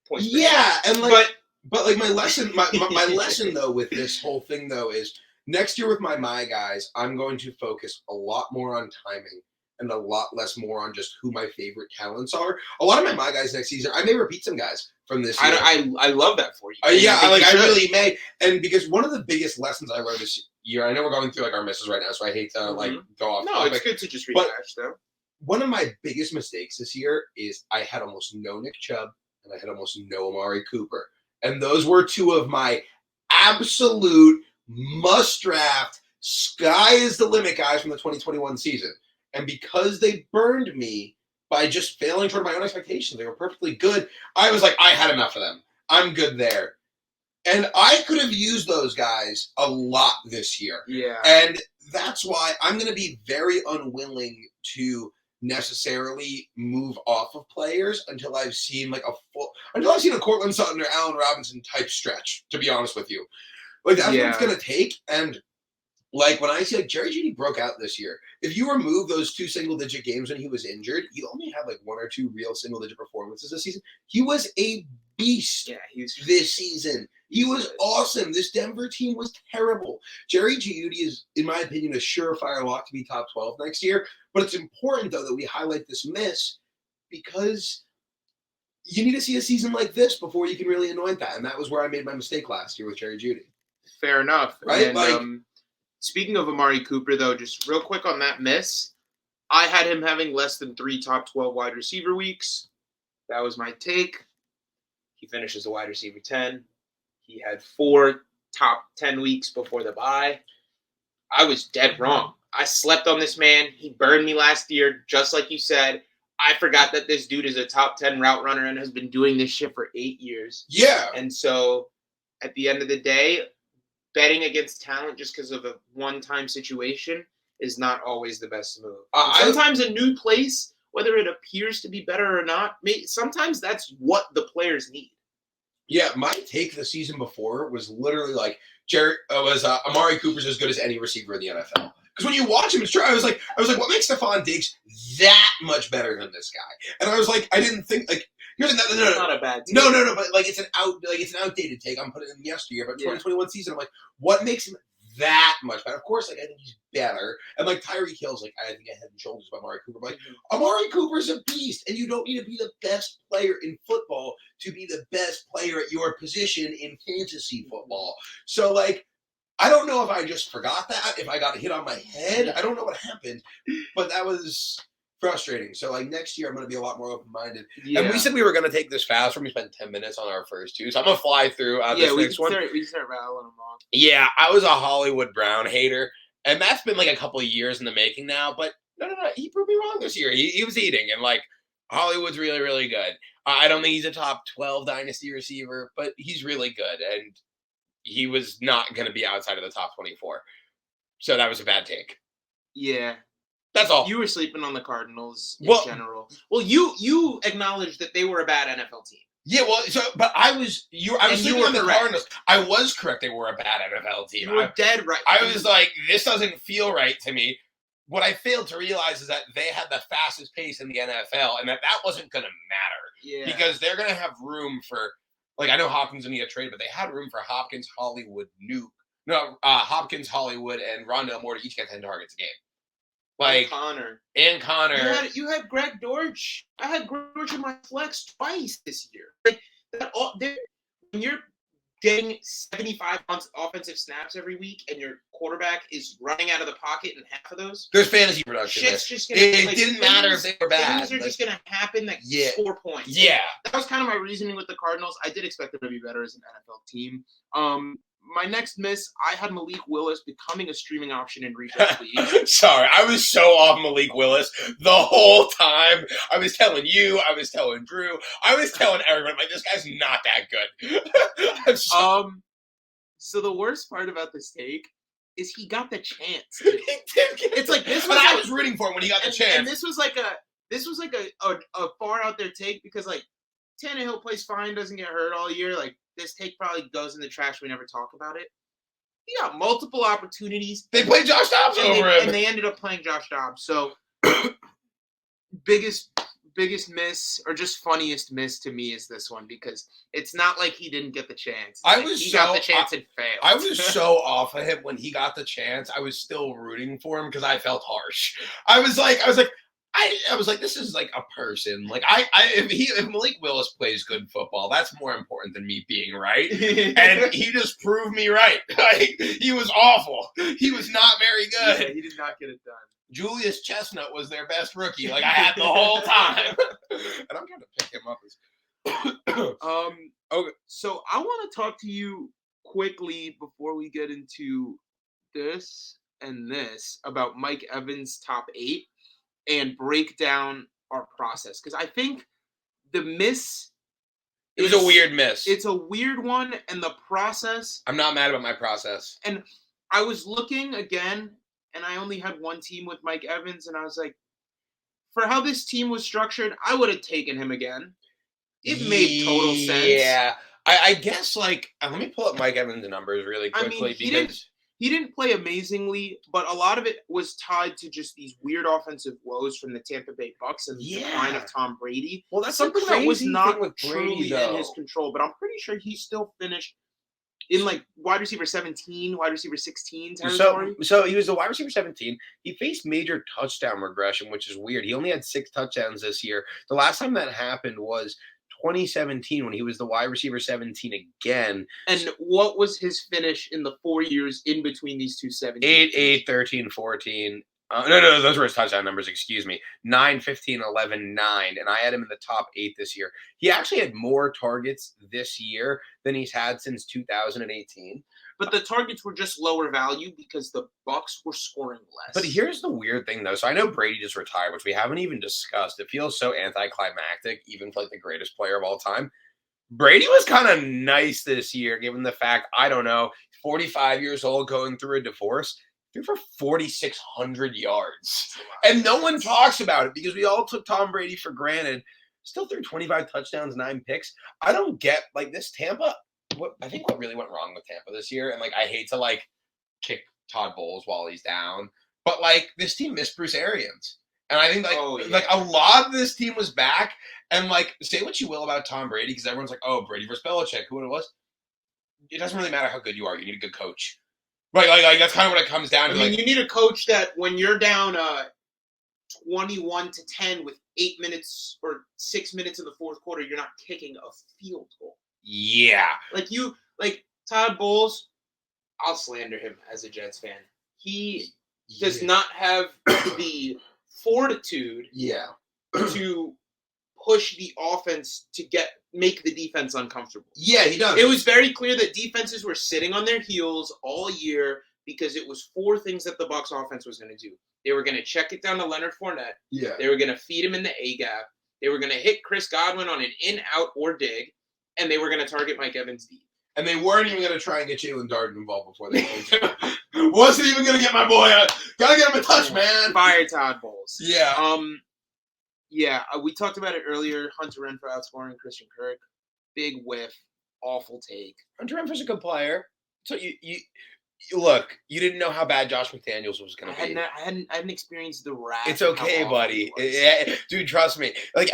points. Yeah, and like, but like my lesson though with this whole thing though is next year with my guys, I'm going to focus a lot more on timing and a lot less more on just who my favorite talents are. A lot of my guys next season, I may repeat some guys from this year. I love that for you. I really may. And because one of the biggest lessons I learned this year, I know we're going through like our misses right now, so I hate to like go off. No, it's good to just rehash though. One of my biggest mistakes this year is I had almost no Nick Chubb and I had almost no Amari Cooper. And those were 2 of my absolute must-draft, sky is the limit guys from the 2021 season. And because they burned me by just failing toward my own expectations, they were perfectly good. I was like, I had enough of them. I'm good there. And I could have used those guys a lot this year. Yeah. And that's why I'm going to be very unwilling to necessarily move off of players until I've seen a Cortland Sutton or Allen Robinson type stretch, to be honest with you. Like, that's what it's going to take. And like when I see Jerry Jeudy broke out this year, if you remove those 2 single-digit games when he was injured, he only had 1 or 2 real single-digit performances this season. He was a beast this season. He was awesome. This Denver team was terrible. Jerry Jeudy is, in my opinion, a surefire lock to be top 12 next year. But it's important, though, that we highlight this miss because you need to see a season like this before you can really anoint that. And that was where I made my mistake last year with Jerry Jeudy. Fair enough. Right? And, speaking of Amari Cooper, though, just real quick on that miss, I had him having less than 3 top 12 wide receiver weeks. That was my take. He finishes a wide receiver 10. He had 4 top 10 weeks before the bye. I was dead wrong. I slept on this man. He burned me last year, just like you said. I forgot that this dude is a top 10 route runner and has been doing this shit for 8 years. Yeah. And so at the end of the day, betting against talent just because of a one-time situation is not always the best move. Sometimes a new place, whether it appears to be better or not, sometimes that's what the players need. Yeah, my take the season before was literally Amari Cooper's as good as any receiver in the NFL. Because when you watch him, it's true. I was like, what makes Stephon Diggs that much better than this guy? And I was like, I didn't think here's no, not a bad take. No, but it's an outdated take. I'm putting it in yesteryear, but 2021 season, I'm like, what makes him that much better? Of course, I think he's better. And Tyreek Hill's I think I head and shoulders of Amari Cooper. But Amari Cooper's a beast, and you don't need to be the best player in football to be the best player at your position in fantasy football. So I don't know if I just forgot that, if I got hit on my head. I don't know what happened, but that was frustrating. So next year I'm going to be a lot more open-minded. Yeah. And we said we were going to take this fast when we spent 10 minutes on our first 2. So I'm going to fly through this next one. We start rattling them off. Yeah, I was a Hollywood Brown hater, and that's been a couple of years in the making now. But no, he proved me wrong this year. He was eating, and Hollywood's really, really good. I don't think he's a top 12 dynasty receiver, but he's really good, and he was not going to be outside of the top 24. So that was a bad take. Yeah. That's all. You were sleeping on the Cardinals in general. Well, you acknowledged that they were a bad NFL team. Yeah, I was sleeping on the Cardinals. I was correct. They were a bad NFL team. You were dead right. I was like, this doesn't feel right to me. What I failed to realize is that they had the fastest pace in the NFL, and that wasn't going to matter. Yeah. Because they're going to have room for, I know Hopkins will need a trade, but they had room for Hopkins, Hollywood, Hopkins, Hollywood, and Rondale Moore to each get 10 targets a game. And Connor. You had Greg Dortch. I had Greg Dortch in my flex twice this year. When you're getting 75 offensive snaps every week and your quarterback is running out of the pocket in half of those, there's fantasy production. Shit's just gonna, it didn't matter if they were bad. Things are just going to happen that score points. Yeah. That was kind of my reasoning with the Cardinals. I did expect them to be better as an NFL team. My next miss, I had Malik Willis becoming a streaming option in redraft leagues. Sorry, I was so off Malik Willis the whole time. I was telling you, I was telling Drew, I was telling everyone, this guy's not that good. So the worst part about this take is he got the chance. It's this was I was rooting for him when he got the chance. And this was a far out there take because Tannehill plays fine, doesn't get hurt all year. This take probably goes in the trash. We never talk about it. He got multiple opportunities. They played Josh Dobbs over him. And they ended up playing Josh Dobbs. So biggest miss or just funniest miss to me is this one because it's not like he didn't get the chance. He got the chance and failed. I was so off of him when he got the chance. I was still rooting for him because I felt harsh. I was like, this is a person. If Malik Willis plays good football, that's more important than me being right. And he just proved me right. He was awful. He was not very good. Yeah, he did not get it done. Julius Chestnut was their best rookie. I had the whole time. And I'm trying to pick him up. Okay. So I want to talk to you quickly before we get into this and this about Mike Evans' top 8. And break down our process. Because I think the miss It was a weird miss. It's a weird one, and the process. I'm not mad about my process. And I was looking again, and I only had one team with Mike Evans, and I was like, for how this team was structured, I would have taken him again. It made total sense. Yeah. I guess, like, let me pull up Mike Evans' numbers really quickly He didn't play amazingly, but a lot of it was tied to just these weird offensive woes from the Tampa Bay Bucks and the decline of Tom Brady. Well, that's something that was not with Brady, truly in his control, but I'm pretty sure he still finished in like wide receiver 17, wide receiver 16 territory. So he was the wide receiver 17. He faced major touchdown regression, which is weird. He only had 6 touchdowns this year. The last time that happened was 2017 when he was the wide receiver 17 again. And what was his finish in the 4 years in between these two 17? 8, 13, 14. No, those were his touchdown numbers, excuse me. 9, 15, 11, 9. And I had him in the top 8 this year. He actually had more targets this year than he's had since 2018. But the targets were just lower value because the Bucks were scoring less. But here's the weird thing, though. So I know Brady just retired, which we haven't even discussed. It feels so anticlimactic, even for like the greatest player of all time. Brady was kind of nice this year, given the fact, 45 years old, going through a divorce. Threw for 4,600 yards. And no one talks about it because we all took Tom Brady for granted. Still threw 25 touchdowns, 9 picks. I don't get, like, this Tampa. I think what really went wrong with Tampa this year, and, like, I hate to, like, kick Todd Bowles while he's down, but, like, this team missed Bruce Arians. And I think, like a lot of this team was back. And, like, say what you will about Tom Brady, because everyone's like, oh, Brady versus Belichick, who it was. It doesn't really matter how good you are. You need a good coach. Right, like that's kind of what it comes down to. I mean, you need a coach that when you're down 21-10 with 8 minutes or 6 minutes in the fourth quarter, you're not kicking a field goal. Yeah. Like Todd Bowles, I'll slander him as a Jets fan. He does not have the fortitude to push the offense to make the defense uncomfortable. Yeah, he does. It was very clear that defenses were sitting on their heels all year because it was 4 things that the Bucs offense was going to do. They were going to check it down to Leonard Fournette. Yeah. They were going to feed him in the A-gap. They were going to hit Chris Godwin on an in-out or dig. And they were going to target Mike Evans deep. And they weren't even going to try and get Jalen Darden involved before they came. Wasn't even going to get my boy out. Got to get him a touch, man. Fire Todd Bowles. Yeah. We talked about it earlier. Hunter Renfrow outscoring Christian Kirk. Big whiff. Awful take. Hunter Renfrow's a good player. So you look, you didn't know how bad Josh McDaniels was going to be. I hadn't experienced the wrath. It's okay, buddy. Dude, trust me. Like,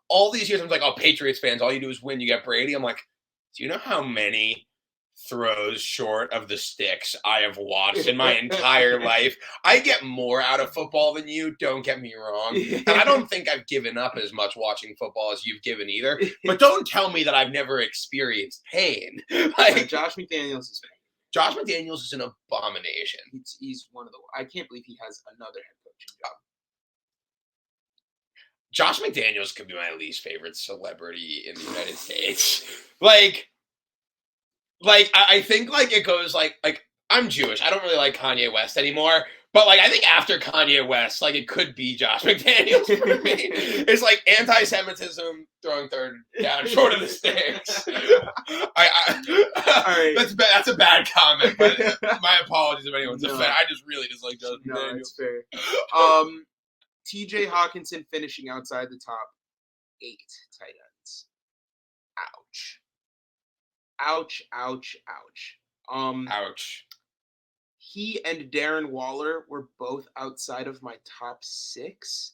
all these years, I'm like, oh, Patriots fans, all you do is win. You get Brady. I'm like, do you know how many throws short of the sticks I have watched in my entire life? I get more out of football than you, don't get me wrong. And I don't think I've given up as much watching football as you've given either. But don't tell me that I've never experienced pain. Like, Josh McDaniels is pain. Josh McDaniels is an abomination. He's one of the. I can't believe he has another head coaching job. Josh McDaniels could be my least favorite celebrity in the United States. Like I think like it goes like I'm Jewish. I don't really like Kanye West anymore. But like I think after Kanye West, like it could be Josh McDaniels for me. It's like anti-Semitism, throwing third down short of the sticks. That's a bad comment, but my apologies if anyone's a fan. I just really dislike Josh McDaniels. No, it's fair. TJ Hawkinson finishing outside the top 8 tight ends. Ouch. Ouch. He and Darren Waller were both outside of my top 6.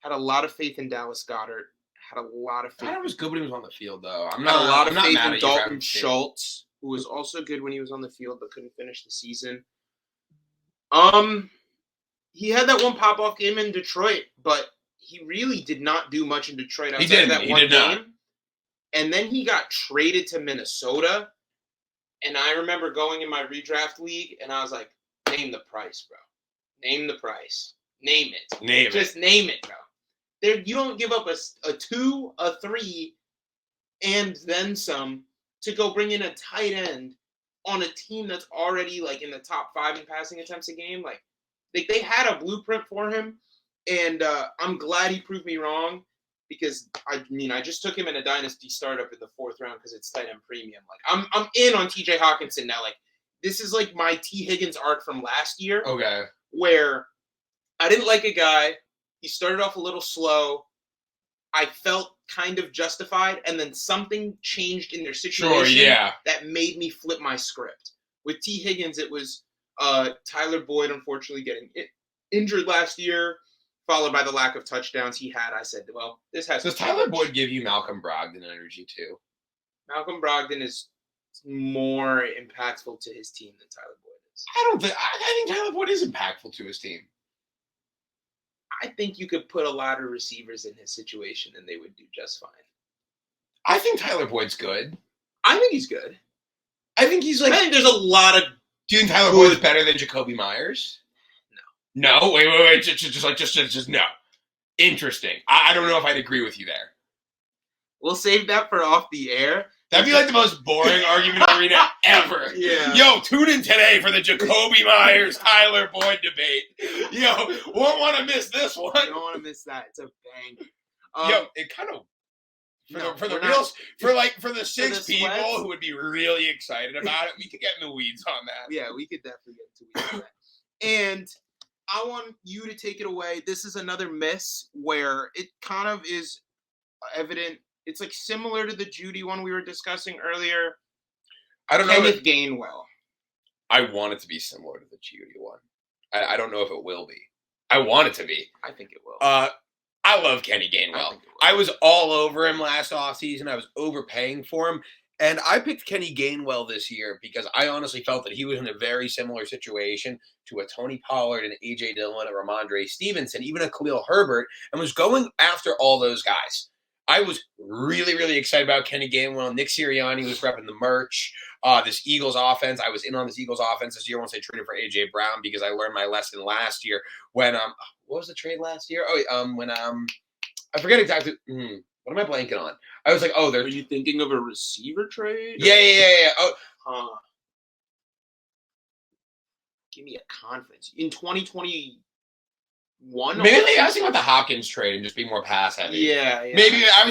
Had a lot of faith in Dallas Goedert. Had a lot of faith. Goddard was good when he was on the field, though. Had a lot of faith in Dalton Schultz, who was also good when he was on the field but couldn't finish the season. He had that one pop-off game in Detroit, but he really did not do much in Detroit outside of that one game. And then he got traded to Minnesota. And I remember going in my redraft league, and I was like, name the price, bro. Name the price. Name it. Just name it, bro. You don't give up a 2, a 3, and then some to go bring in a tight end on a team that's already like in the top 5 in passing attempts a game. Like they had a blueprint for him, and I'm glad he proved me wrong because I just took him in a dynasty startup in the 4th round because it's tight end premium. Like I'm in on TJ Hawkinson now. Like this is like my T Higgins arc from last year. Okay. Where I didn't like a guy. He started off a little slow. I felt kind of justified, and then something changed in their situation that made me flip my script. With T. Higgins, it was Tyler Boyd unfortunately getting injured last year, followed by the lack of touchdowns he had. I said, well, this has Does Tyler Boyd give you Malcolm Brogdon energy too? Malcolm Brogdon is more impactful to his team than Tyler Boyd is. I think Tyler Boyd is impactful to his team. I think you could put a lot of receivers in his situation and they would do just fine. I think Tyler Boyd's good. I think he's good. I think he's like. I think there's a lot of. Do you think Tyler Boyd is better than Jacoby Myers? No. No? Wait. Just no. Interesting. I don't know if I'd agree with you there. We'll save that for off the air. That'd be like the most boring argument arena ever. Yeah. Yo, tune in today for the Jacoby Myers Tyler Boyd debate. Yo, won't want to miss this one. You don't want to miss that. It's a bang. Yo, it kind of for the 6 people sweats? who would be really excited about it, we could get in the weeds on that. Yeah, we could definitely get into weeds on that. And I want you to take it away. This is another miss where it kind of is evident. It's like similar to the Judy one we were discussing earlier. I don't know. Kenneth Gainwell. I want it to be similar to the Judy one. I don't know if it will be. I want it to be. I think it will. I love Kenny Gainwell. I was all over him last offseason. I was overpaying for him. And I picked Kenny Gainwell this year because I honestly felt that he was in a very similar situation to a Tony Pollard and A.J. Dillon, a Ramondre Stevenson, even a Khalil Herbert, and was going after all those guys. I was really, really excited about Kenny Gainwell. Nick Sirianni was repping the merch. This Eagles offense, I was in on this Eagles offense this year once they traded for A.J. Brown because I learned my lesson last year when what was the trade last year? When I forget exactly. What am I blanking on? I was like, are you thinking of a receiver trade? Yeah. Give me a confidence. In 2021? Maybe they asking about the Hopkins trade and just be more pass heavy. Yeah. Maybe I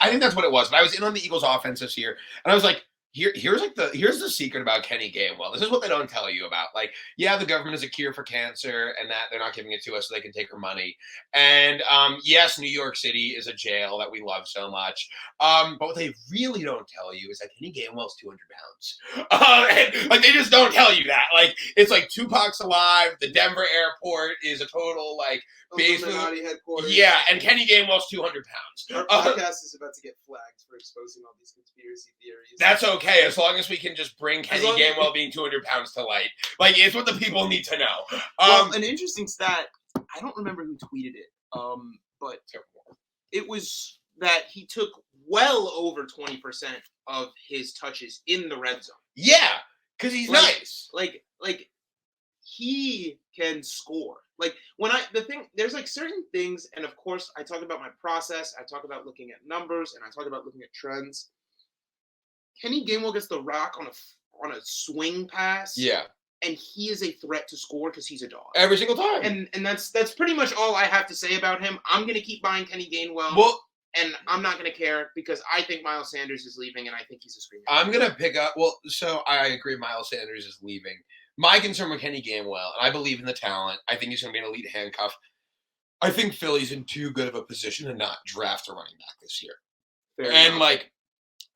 think that's what it was. But I was in on the Eagles offense this year, and I was like, here's the secret about Kenny Gainwell. This is what they don't tell you about. Like, yeah, the government is a cure for cancer, and that they're not giving it to us so they can take our money. And yes, New York City is a jail that we love so much. But what they really don't tell you is that Kenny Gainwell's 200 pounds. And, like, they just don't tell you that. Like, it's like Tupac's alive. The Denver airport is a total like Illuminati headquarters. Yeah, and Kenny Gainwell's 200 pounds. Our podcast is about to get flagged for exposing all these conspiracy theories. That's okay, as long as we can just bring Kenny Gainwell being 200 pounds to light. Like, it's what the people need to know. Well, an interesting stat, I don't remember who tweeted it, but it was that he took well over 20% of his touches in the red zone. Yeah, because he's nice. Like he can score. Like there's like certain things, and of course I talk about my process, I talk about looking at numbers, and I talk about looking at trends. Kenny Gainwell gets the rock on a swing pass. Yeah. And he is a threat to score because he's a dog. Every single time. And that's pretty much all I have to say about him. I'm gonna keep buying Kenny Gainwell. Well, and I'm not gonna care because I think Miles Sanders is leaving and I think he's a screamer. I'm gonna pick up so I agree Miles Sanders is leaving. My concern with Kenny Gainwell, and I believe in the talent, I think he's going to be an elite handcuff. I think Philly's in too good of a position to not draft a running back this year. Fair enough.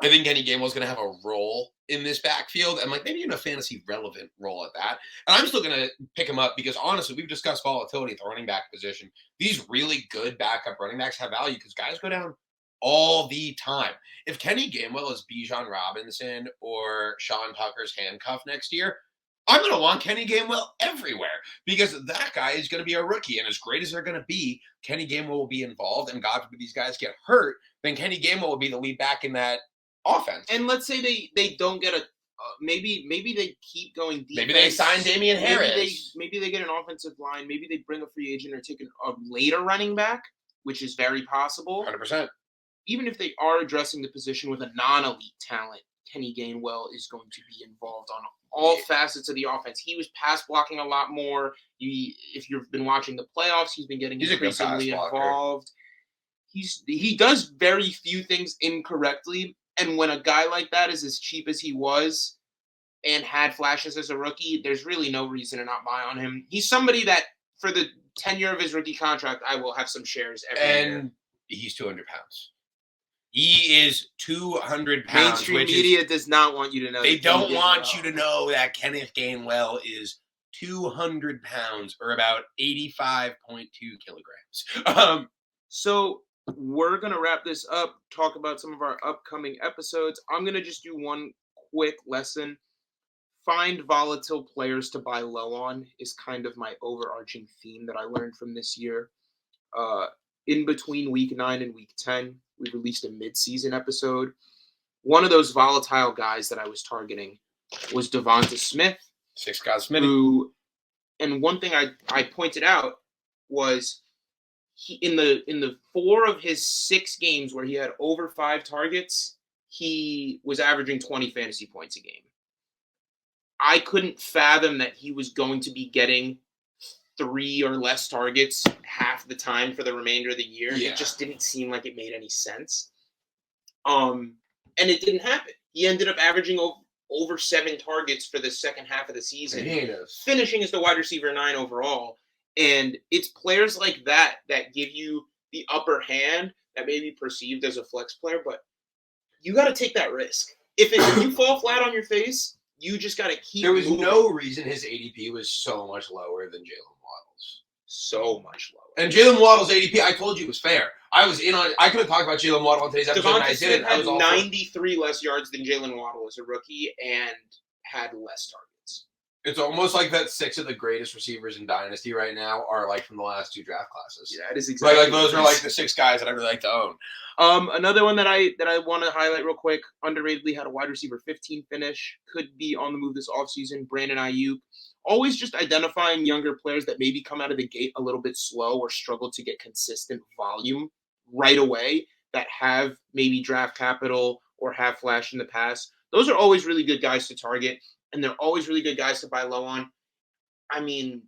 I think Kenny Gainwell's going to have a role in this backfield, and maybe in a fantasy relevant role at that. And I'm still going to pick him up because honestly, we've discussed volatility at the running back position. These really good backup running backs have value because guys go down all the time. If Kenny Gainwell is Bijan Robinson or Sean Tucker's handcuff next year, I'm going to want Kenny Gainwell everywhere because that guy is going to be a rookie. And as great as they're going to be, Kenny Gainwell will be involved. And God forbid these guys get hurt, then Kenny Gainwell will be the lead back in that offense. And let's say they don't get maybe they keep going deep. Maybe they sign Damian Harris. Maybe they get an offensive line. Maybe they bring a free agent or take a later running back, which is very possible. 100%. Even if they are addressing the position with a non-elite talent, Kenny Gainwell is going to be involved on all facets of the offense. He was pass blocking a lot more. If you've been watching the playoffs, he's been getting increasingly involved. he does very few things incorrectly, and when a guy like that is as cheap as he was and had flashes as a rookie, there's really no reason to not buy on him. He's somebody that for the tenure of his rookie contract, I will have some shares every year. And he's 200 pounds. He is 200 pounds. Mainstream media does not want you to know. They don't want you to know that Kenneth Gainwell is 200 pounds, or about 85.2 kilograms. So we're going to wrap this up, talk about some of our upcoming episodes. I'm going to just do one quick lesson. Find volatile players to buy low on is kind of my overarching theme that I learned from this year. In between week 9 and week 10, we released a mid-season episode. One of those volatile guys that I was targeting was Devonta Smith. Who, and one thing I pointed out was he in the 4 of his 6 games where he had over 5 targets, he was averaging 20 fantasy points a game. I couldn't fathom that he was going to be getting 3 or less targets half the time for the remainder of the year. Yeah. It just didn't seem like it made any sense. And it didn't happen. He ended up averaging over 7 targets for the second half of the season, finishing as the wide receiver 9 overall. And it's players like that that give you the upper hand that may be perceived as a flex player, but you got to take that risk. If you fall flat on your face, you just got to keep There was moving. no reason his ADP was so much lower than Jalen Waddle's. So much lower. And Jalen Waddle's ADP, I told you, was fair. I was in on it. I could have talked about Jalen Waddle on today's episode, and I didn't. Had 93 less yards than Jalen Waddle as a rookie and had less targets. It's almost like that 6 of the greatest receivers in Dynasty right now are like from the last 2 draft classes. Yeah, it is exactly. Like those are like the 6 guys that I really like to own. Another one that I want to highlight real quick, underratedly had a wide receiver 15 finish, could be on the move this offseason, Brandon Ayuk. Always just identifying younger players that maybe come out of the gate a little bit slow or struggle to get consistent volume right away that have maybe draft capital or have flashed in the past. Those are always really good guys to target, and they're always really good guys to buy low on. I mean,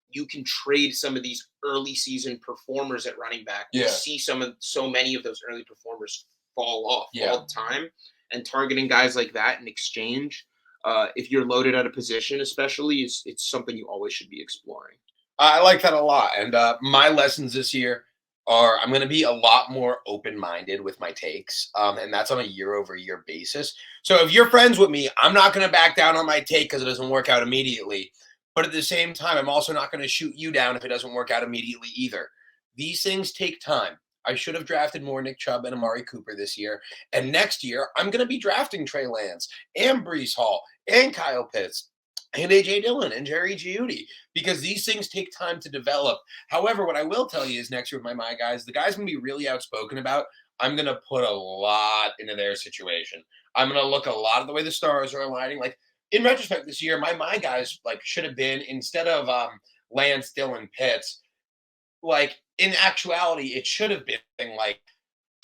you can trade some of these early season performers at running back. Yeah. You see so many of those early performers fall off all the time, and targeting guys like that in exchange, if you're loaded at a position especially, it's something you always should be exploring. I like that a lot. And my lessons this year are I'm going to be a lot more open-minded with my takes, and that's on a year-over-year basis. So if you're friends with me, I'm not going to back down on my take because it doesn't work out immediately. But at the same time, I'm also not going to shoot you down if it doesn't work out immediately either. These things take time. I should have drafted more Nick Chubb and Amari Cooper this year. And next year, I'm going to be drafting Trey Lance and Breece Hall and Kyle Pitts and A.J. Dillon and Jerry Giudi, because these things take time to develop. However, what I will tell you is next year with my guys, the guys I'm going to be really outspoken about, I'm going to put a lot into their situation. I'm going to look a lot at the way the stars are aligning. Like, in retrospect this year, my guys like should have been, instead of Lance, Dillon, Pitts, like in actuality, it should have been like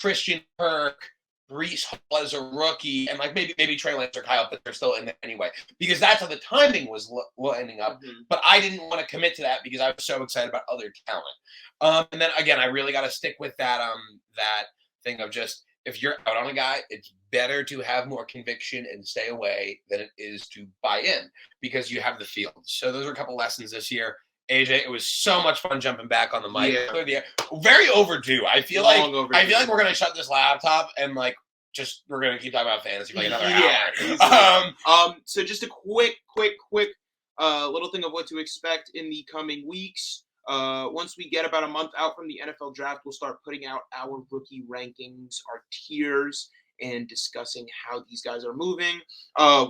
Christian Kirk, Breece Hall as a rookie, and like maybe Trey Lance or Kyle Pitts are still in there anyway, because that's how the timing was ending up. Mm-hmm. But I didn't want to commit to that because I was so excited about other talent. And then again, I really got to stick with that that thing of just, if you're out on a guy, it's better to have more conviction and stay away than it is to buy in, because you have the field. So those are a couple lessons this year. AJ, it was so much fun jumping back on the mic. Yeah. Very overdue. I feel like we're gonna shut this laptop and like we're gonna keep talking about fantasy for like another hour. So just a quick little thing of what to expect in the coming weeks. Once we get about a month out from the NFL draft, we'll start putting out our rookie rankings, our tiers, and discussing how these guys are moving.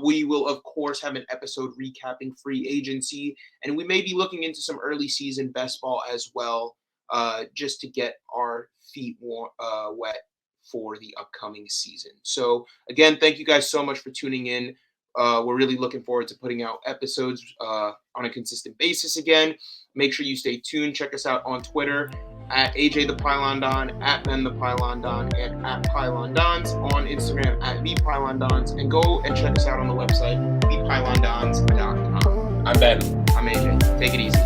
We will, of course, have an episode recapping free agency, and we may be looking into some early season best ball as well, just to get our feet wet for the upcoming season. So, again, thank you guys so much for tuning in. We're really looking forward to putting out episodes on a consistent basis again. Make sure you stay tuned. Check us out on Twitter at AJ the Pylon Don, at Ben the Pylon Don, and at Pylon Dons, on Instagram at the Pylon Dons, and go and check us out on the website, thepylondons.com. I'm Ben. I'm AJ. Take it easy.